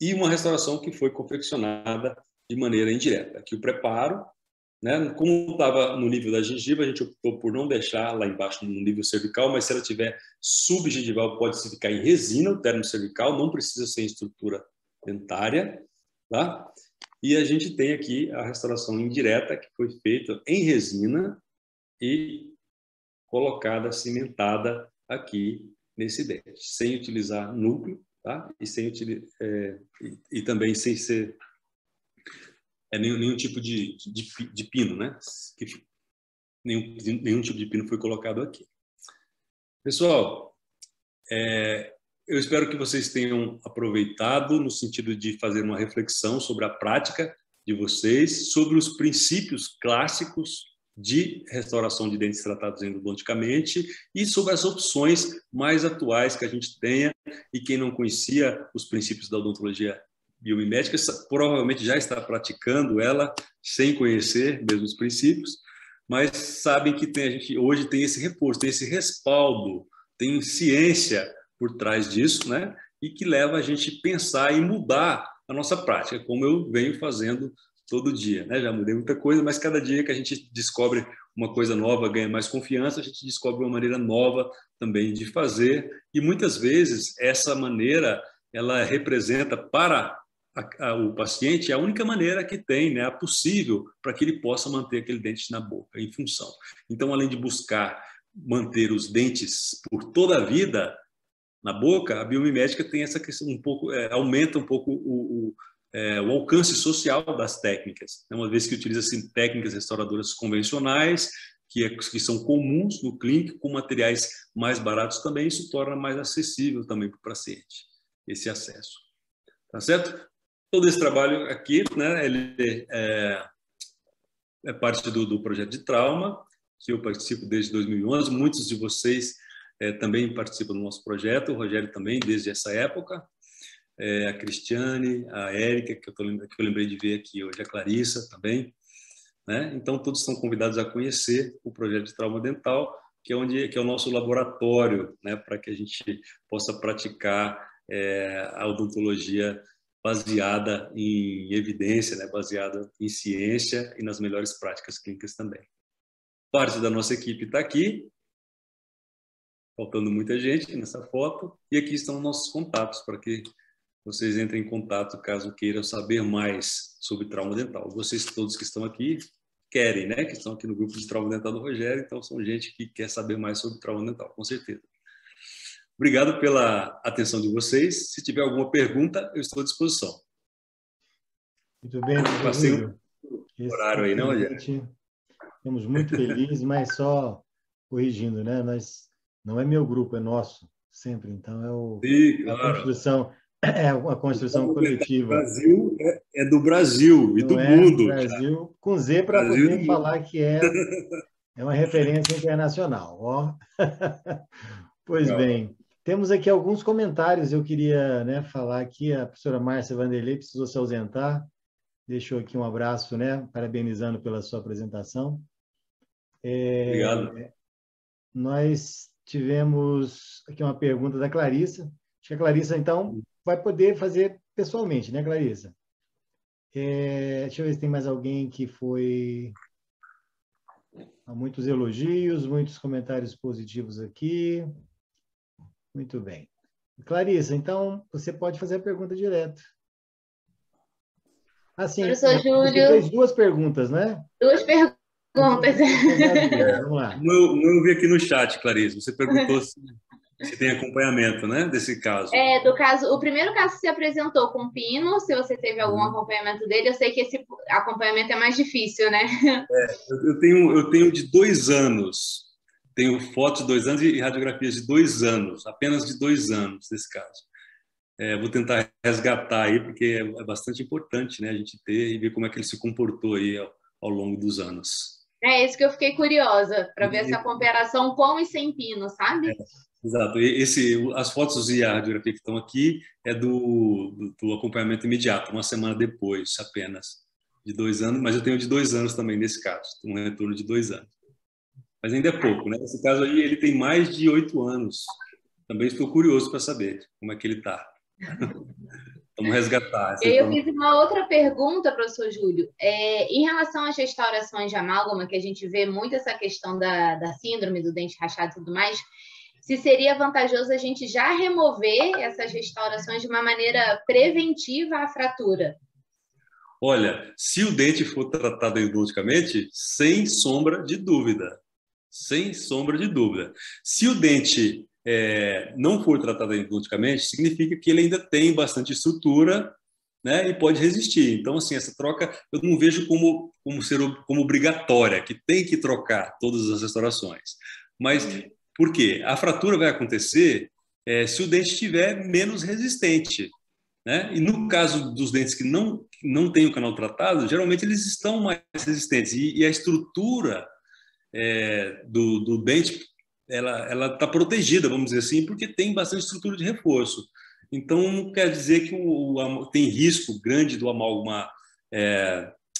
e uma restauração que foi confeccionada de maneira indireta. Aqui o preparo, né? Como estava no nível da gengiva, a gente optou por não deixar lá embaixo no nível cervical, mas se ela tiver subgengival, pode-se ficar em resina, o término cervical, não precisa ser em estrutura dentária, tá? E a gente tem aqui a restauração indireta, que foi feita em resina e colocada, cimentada aqui nesse dente, sem utilizar núcleo, tá? E também sem ser nenhum tipo de pino, né? Nenhum tipo de pino foi colocado aqui. Pessoal, eu espero que vocês tenham aproveitado no sentido de fazer uma reflexão sobre a prática de vocês, sobre os princípios clássicos de restauração de dentes tratados endodonticamente e sobre as opções mais atuais que a gente tenha. E quem não conhecia os princípios da odontologia biomimética provavelmente já está praticando ela sem conhecer mesmo os princípios, mas sabem que a gente hoje tem esse reforço, tem esse respaldo, tem ciência por trás disso, né? E que leva a gente a pensar e mudar a nossa prática, como eu venho fazendo todo dia, né? Já mudei muita coisa, mas cada dia que a gente descobre uma coisa nova, ganha mais confiança, a gente descobre uma maneira nova também de fazer. E muitas vezes essa maneira ela representa para o paciente a única maneira que tem, né, a possível para que ele possa manter aquele dente na boca em função. Então, além de buscar manter os dentes por toda a vida na boca, a biomimética tem essa questão um pouco, aumenta um pouco o alcance social das técnicas, uma vez que utiliza-se técnicas restauradoras convencionais, que são comuns no clínico, com materiais mais baratos também, isso torna mais acessível também para o paciente, esse acesso. Tá certo? Todo esse trabalho aqui, né, ele é parte do projeto de trauma, que eu participo desde 2011, muitos de vocês também participam do nosso projeto, o Rogério também, desde essa época, a Cristiane, a Érica, que eu lembrei de ver aqui hoje, a Clarissa também, né? Então, todos são convidados a conhecer o projeto de trauma dental, que é o nosso laboratório, né, para que a gente possa praticar a odontologia baseada em evidência, né, baseada em ciência e nas melhores práticas clínicas também. Parte da nossa equipe está aqui, faltando muita gente nessa foto, e aqui estão nossos contatos para que vocês entrem em contato caso queiram saber mais sobre trauma dental. Vocês todos que estão aqui querem, né? Que estão aqui no grupo de trauma dental do Rogério, então são gente que quer saber mais sobre trauma dental, com certeza. Obrigado pela atenção de vocês. Se tiver alguma pergunta, eu estou à disposição. Muito bem, passei um horário aí, não, Rogério? Estamos muito felizes, mas só corrigindo, né? Não é meu grupo, é nosso, sempre. Então Sim, claro. É uma construção coletiva. O Brasil é do Brasil e não do mundo. Brasil com Z para poder falar que é uma referência internacional. Ó. Pois bem, temos aqui alguns comentários. Eu queria, né, falar aqui, a professora Márcia Vanderlei precisou se ausentar, deixou aqui um abraço, né, parabenizando pela sua apresentação. Obrigado. Nós tivemos aqui uma pergunta da Clarissa. Acho que a Clarissa, então, vai poder fazer pessoalmente, né, Clarissa? Deixa eu ver se tem mais alguém que foi... Há muitos elogios, muitos comentários positivos aqui. Muito bem. Clarissa, então, você pode fazer a pergunta direto. Assim, professor Júlio, você fez duas perguntas, né? Duas perguntas. Vamos lá. Não vi aqui no chat, Clarissa. Você perguntou se tem acompanhamento, né, desse caso. Do caso, o primeiro caso que se apresentou com o Pino, se você teve algum acompanhamento dele, eu sei que esse acompanhamento é mais difícil, né? Eu tenho de 2 anos. Tenho fotos de 2 anos e radiografias de 2 anos, apenas de 2 anos desse caso. Vou tentar resgatar aí, porque é bastante importante, né, a gente ter e ver como é que ele se comportou aí ao longo dos anos. É isso que eu fiquei curiosa, para ver essa comparação com e sem Pino, sabe? Exato. As fotos e a radiografia que estão aqui é do acompanhamento imediato, uma semana depois apenas, de 2 anos, mas eu tenho de 2 anos também nesse caso, um retorno de 2 anos. Mas ainda é pouco, né? Nesse caso aí ele tem mais de 8 anos. Também estou curioso para saber como é que ele está. Vamos resgatar. E aí eu fiz uma outra pergunta, professor Júlio. Em relação às restaurações de amálgama, que a gente vê muito essa questão da síndrome do dente rachado e tudo mais, se seria vantajoso a gente já remover essas restaurações de uma maneira preventiva à fratura? Olha, se o dente for tratado endodonticamente, sem sombra de dúvida. Sem sombra de dúvida. Se o dente não for tratado endodonticamente, significa que ele ainda tem bastante estrutura, né, e pode resistir. Então, assim, essa troca eu não vejo como obrigatória, que tem que trocar todas as restaurações. Mas Por quê? A fratura vai acontecer se o dente estiver menos resistente, né? E no caso dos dentes que não têm o canal tratado, geralmente eles estão mais resistentes. E a estrutura do dente, ela está protegida, vamos dizer assim, porque tem bastante estrutura de reforço. Então, não quer dizer que tem risco grande do amálgama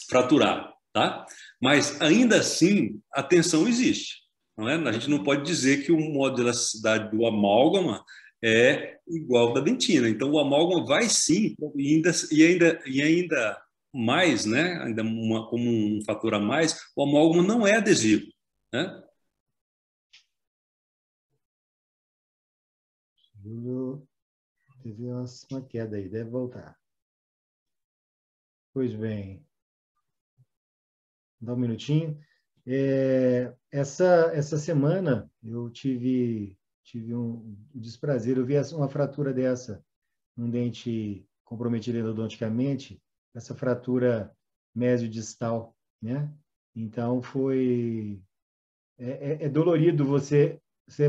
fraturar, tá? Mas, ainda assim, a tensão existe. Não é? A gente não pode dizer que o modo de elasticidade do amálgama é igual da dentina. Então, o amálgama vai sim, e ainda mais, né? Ainda como um fator a mais, o amálgama não é adesivo, né? Júlio teve uma queda aí, deve voltar. Pois bem. Dá um minutinho. Essa semana eu tive um desprazer, eu vi uma fratura dessa, um dente comprometido endodonticamente, essa fratura mesiodistal, né? Então é dolorido você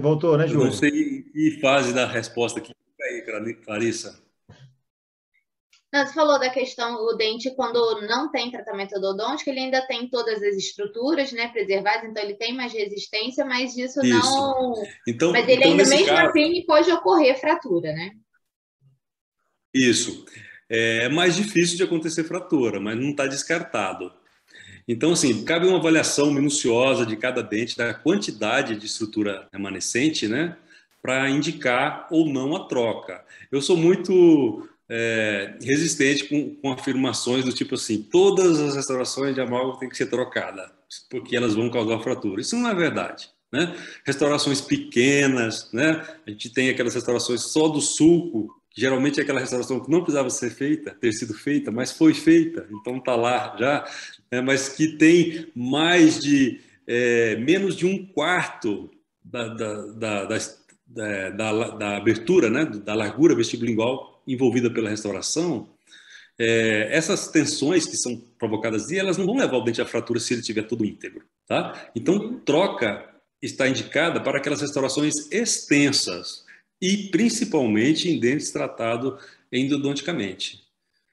voltou, né, Eu não Júlio? sei que fase da resposta aqui, aí, Clarissa. Não, você falou da questão, o dente, quando não tem tratamento odontológico, ele ainda tem todas as estruturas, né, preservadas, então ele tem mais resistência, mas isso Isso. não... Então, Mas ele ainda, nesse mesmo caso, assim, pode ocorrer fratura, né? isso. É mais difícil de acontecer fratura, mas não está descartado. Então, assim, cabe uma avaliação minuciosa de cada dente, da quantidade de estrutura remanescente, né, para indicar ou não a troca. Eu sou muito resistente com afirmações do tipo assim, todas as restaurações de amálgama têm que ser trocadas, porque elas vão causar fratura. Isso não é verdade, né? Restaurações pequenas, né? A gente tem aquelas restaurações só do sulco, que geralmente é aquela restauração que não precisava ser feita, ter sido feita, mas foi feita, então está lá já, mas que tem menos de um quarto da abertura, né, da largura vestibulingual envolvida pela restauração. Essas tensões que são provocadas ali, elas não vão levar o dente à fratura se ele estiver todo íntegro, tá? Então, troca está indicada para aquelas restaurações extensas e principalmente em dentes tratados endodonticamente,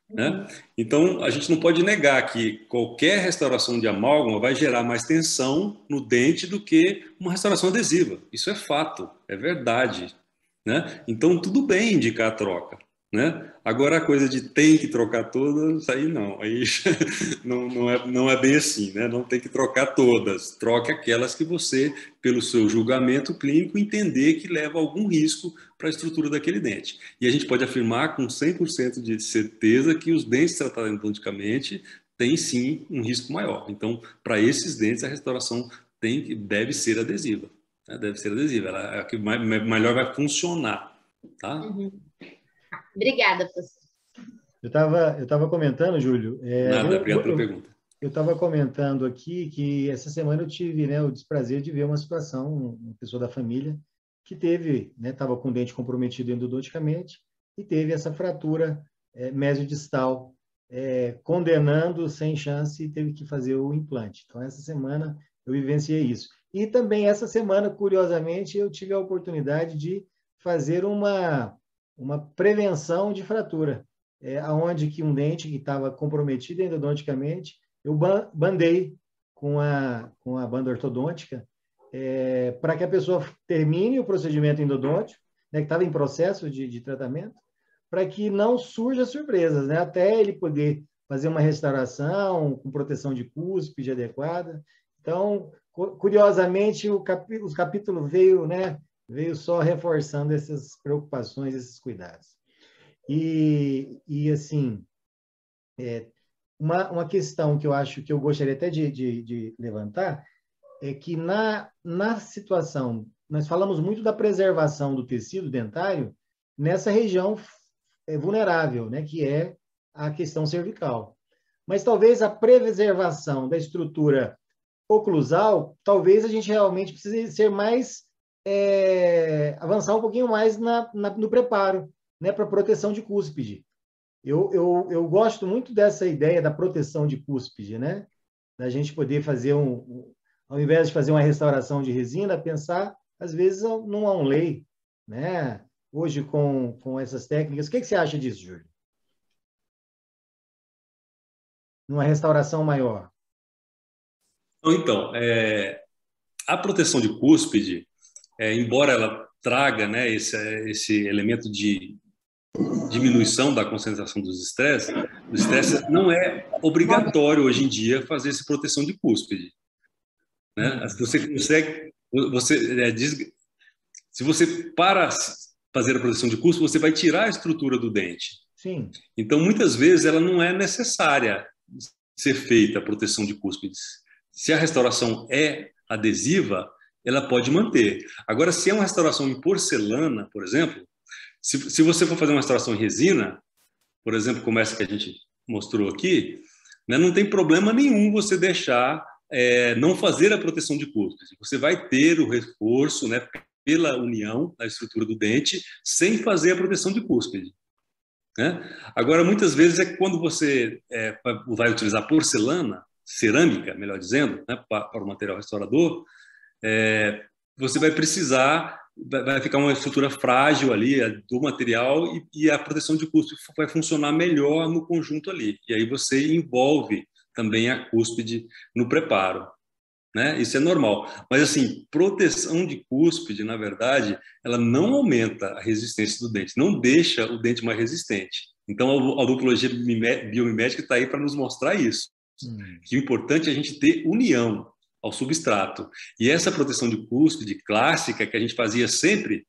né? Então, a gente não pode negar que qualquer restauração de amálgama vai gerar mais tensão no dente do que uma restauração adesiva. Isso é fato, é verdade, né? Então, tudo bem indicar a troca, né? Agora, a coisa de tem que trocar todas, aí não. Aí não é bem assim, né? Não tem que trocar todas. Troque aquelas que você, pelo seu julgamento clínico, entender que leva algum risco para a estrutura daquele dente. E a gente pode afirmar com 100% de certeza que os dentes tratados endodonticamente têm sim um risco maior. Então, para esses dentes, a restauração deve ser adesiva, né? Deve ser adesiva, ela é a que melhor vai funcionar, tá? Uhum. Obrigada, professor. Eu tava comentando, Júlio, Nada, obrigado pela pergunta. eu estava comentando aqui que essa semana eu tive, né, o desprazer de ver uma situação, uma pessoa da família que teve, né, estava com o dente comprometido endodonticamente e teve essa fratura mesiodistal, condenando sem chance e teve que fazer o implante. Então, essa semana eu vivenciei isso. E também essa semana, curiosamente, eu tive a oportunidade de fazer uma prevenção de fratura, aonde que um dente que estava comprometido endodonticamente, eu bandei com a banda ortodôntica para que a pessoa termine o procedimento endodôntico, né, que estava em processo de tratamento, para que não surja surpresas, né, até ele poder fazer uma restauração com proteção de cúspide adequada. Então, curiosamente, o capítulo veio, né, veio só reforçando essas preocupações, esses cuidados. E assim, uma questão que eu acho que eu gostaria até de levantar é que na situação, nós falamos muito da preservação do tecido dentário nessa região vulnerável, né, que é a questão cervical. Mas talvez a preservação da estrutura oclusal, talvez a gente realmente precise ser mais, avançar um pouquinho mais no preparo, né, para proteção de cúspide. Eu gosto muito dessa ideia da proteção de cúspide, né? Da gente poder fazer ao invés de fazer uma restauração de resina, pensar às vezes não há um lei, né? Hoje, com essas técnicas. O que você acha disso, Júlio? Numa restauração maior. Então, a proteção de cúspide, embora ela traga, né, esse elemento de diminuição da concentração dos estresses, não é obrigatório hoje em dia fazer essa proteção de cúspide. Né? Você consegue, se você para fazer a proteção de cúspide, você vai tirar a estrutura do dente. Sim. Então, muitas vezes, ela não é necessária ser feita a proteção de cúspides. Se a restauração é adesiva, ela pode manter. Agora, se é uma restauração em porcelana, por exemplo, se você for fazer uma restauração em resina, por exemplo, como essa que a gente mostrou aqui, né, não tem problema nenhum você deixar não fazer a proteção de cúspide. Você vai ter o reforço, né, pela união da estrutura do dente, sem fazer a proteção de cúspide. Né? Agora, muitas vezes é quando você vai utilizar porcelana, cerâmica, melhor dizendo, né, para o material restaurador, você vai precisar, vai ficar uma estrutura frágil ali do material e a proteção de cúspide vai funcionar melhor no conjunto ali. E aí você envolve também a cúspide no preparo. Né? Isso é normal. Mas, assim, proteção de cúspide, na verdade, ela não aumenta a resistência do dente, não deixa o dente mais resistente. Então, a odontologia biomimética está aí para nos mostrar isso. Que o importante é a gente ter união ao substrato. E essa proteção de cúspide clássica que a gente fazia sempre,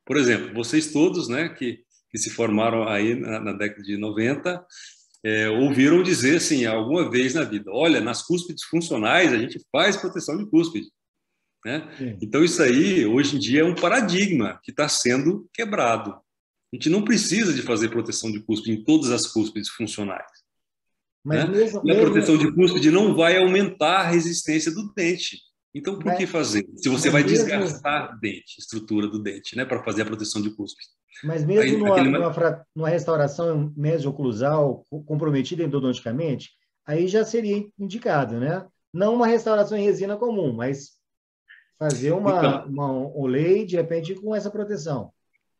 por exemplo, vocês todos, né, que se formaram aí na década de 90, ouviram dizer assim, alguma vez na vida, olha, nas cúspides funcionais a gente faz proteção de cúspide. Né? Então isso aí, hoje em dia, é um paradigma que está sendo quebrado. A gente não precisa de fazer proteção de cúspide em todas as cúspides funcionais. Mas né? E a proteção de cúspide não vai aumentar a resistência do dente. Então, por que fazer? Se você vai desgastar o dente, a estrutura do dente, né, para fazer a proteção de cúspide. Mas mesmo numa restauração mesoclusal comprometida endodonticamente, aí já seria indicado, né? Não uma restauração em resina comum, mas fazer uma olei, de repente, com essa proteção.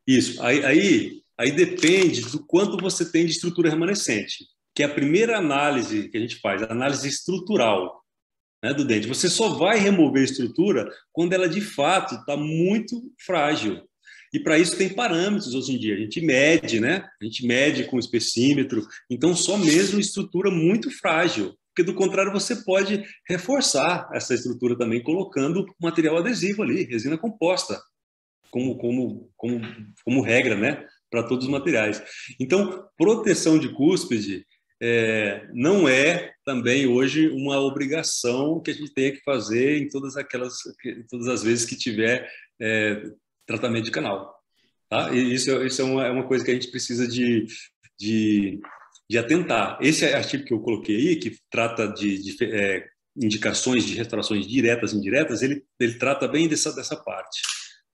Isso. Aí depende do quanto você tem de estrutura remanescente, que é a primeira análise que a gente faz, a análise estrutural, né, do dente. Você só vai remover a estrutura quando ela, de fato, está muito frágil. E para isso tem parâmetros hoje em dia. A gente mede, né? A gente mede com espessímetro. Então, só mesmo estrutura muito frágil. Porque, do contrário, você pode reforçar essa estrutura também colocando material adesivo ali, resina composta, como regra, né? Para todos os materiais. Então, proteção de cúspide não é também hoje uma obrigação que a gente tenha que fazer em todas as vezes que tiver tratamento de canal. Tá? E isso é uma coisa que a gente precisa de atentar. Esse artigo que eu coloquei aí, que trata de indicações de restaurações diretas e indiretas, ele trata bem dessa parte.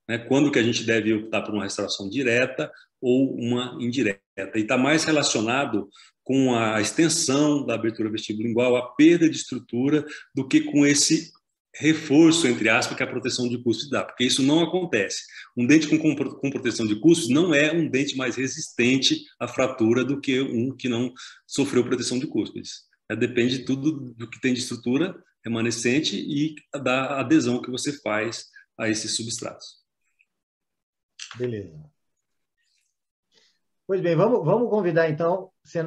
Né? Quando que a gente deve optar por uma restauração direta ou uma indireta. E está mais relacionado com a extensão da abertura vestibulingual, a perda de estrutura, do que com esse reforço, entre aspas, que a proteção de cúspide dá, porque isso não acontece. Um dente com proteção de cúspide não é um dente mais resistente à fratura do que um que não sofreu proteção de cúspides. Depende de tudo do que tem de estrutura remanescente e da adesão que você faz a esses substratos. Beleza. Pois bem, vamos convidar, então, se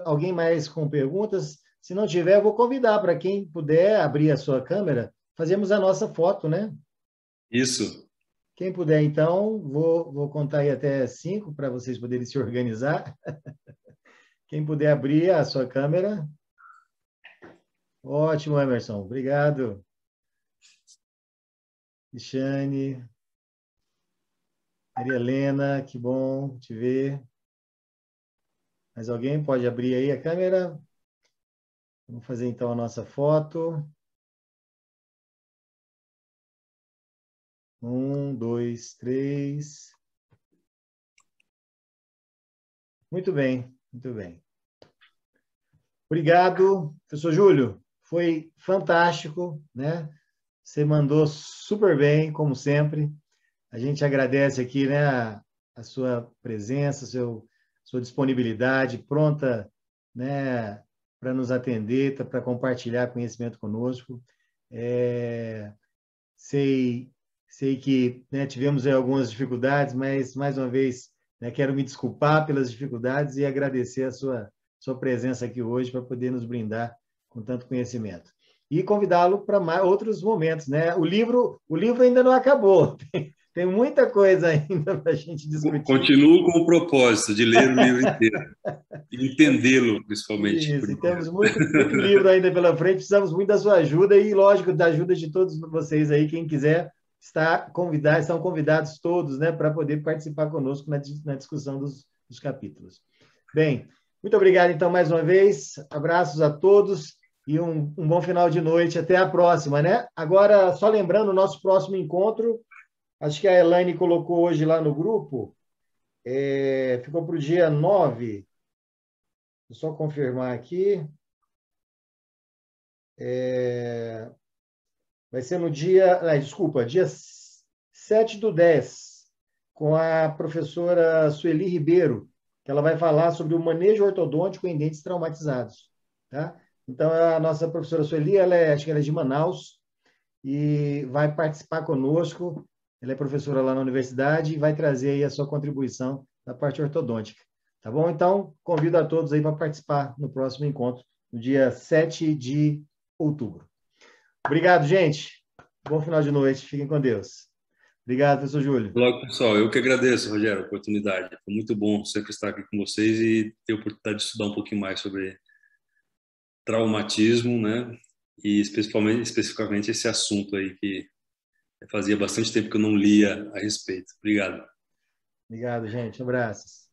alguém mais com perguntas, se não tiver, eu vou convidar para quem puder abrir a sua câmera, fazemos a nossa foto, né? Isso. Quem puder, então, vou contar aí até 5 para vocês poderem se organizar. Quem puder abrir a sua câmera. Ótimo, Emerson. Obrigado. Cristiane. Maria Helena, que bom te ver. Mais alguém pode abrir aí a câmera? Vamos fazer, então, a nossa foto. 1, 2, 3. Muito bem, muito bem. Obrigado, professor Júlio. Foi fantástico, né? Você mandou super bem, como sempre. A gente agradece aqui, né, a sua presença, sua disponibilidade, pronta, né, para nos atender, para compartilhar conhecimento conosco. Sei que, né, tivemos algumas dificuldades, mas, mais uma vez, né, quero me desculpar pelas dificuldades e agradecer a sua presença aqui hoje para poder nos brindar com tanto conhecimento. E convidá-lo para outros momentos, né? O livro ainda não acabou, tem muita coisa ainda para a gente discutir. Continuo com o propósito de ler o livro inteiro e entendê-lo, principalmente. Isso, e temos muito livro ainda pela frente, precisamos muito da sua ajuda e, lógico, da ajuda de todos vocês aí, quem quiser estão convidados todos, né, para poder participar conosco na discussão dos capítulos. Bem, muito obrigado, então, mais uma vez, abraços a todos e um bom final de noite, até a próxima, né? Agora, só lembrando, o nosso próximo encontro, acho que a Elaine colocou hoje lá no grupo, ficou para o dia 9. Vou só confirmar aqui. Vai ser no dia 7/10, com a professora Sueli Ribeiro, que ela vai falar sobre o manejo ortodôntico em dentes traumatizados. Tá? Então, a nossa professora Sueli, acho que ela é de Manaus, e vai participar conosco. Ela é professora lá na universidade e vai trazer aí a sua contribuição na parte ortodôntica. Tá bom? Então, convido a todos aí para participar no próximo encontro, no dia 7 de outubro. Obrigado, gente. Bom final de noite. Fiquem com Deus. Obrigado, professor Júlio. Olá, pessoal. Eu que agradeço, Rogério, a oportunidade. Foi muito bom sempre estar aqui com vocês e ter a oportunidade de estudar um pouquinho mais sobre traumatismo, né? E especificamente esse assunto aí que fazia bastante tempo que eu não lia a respeito. Obrigado. Obrigado, gente. Abraços.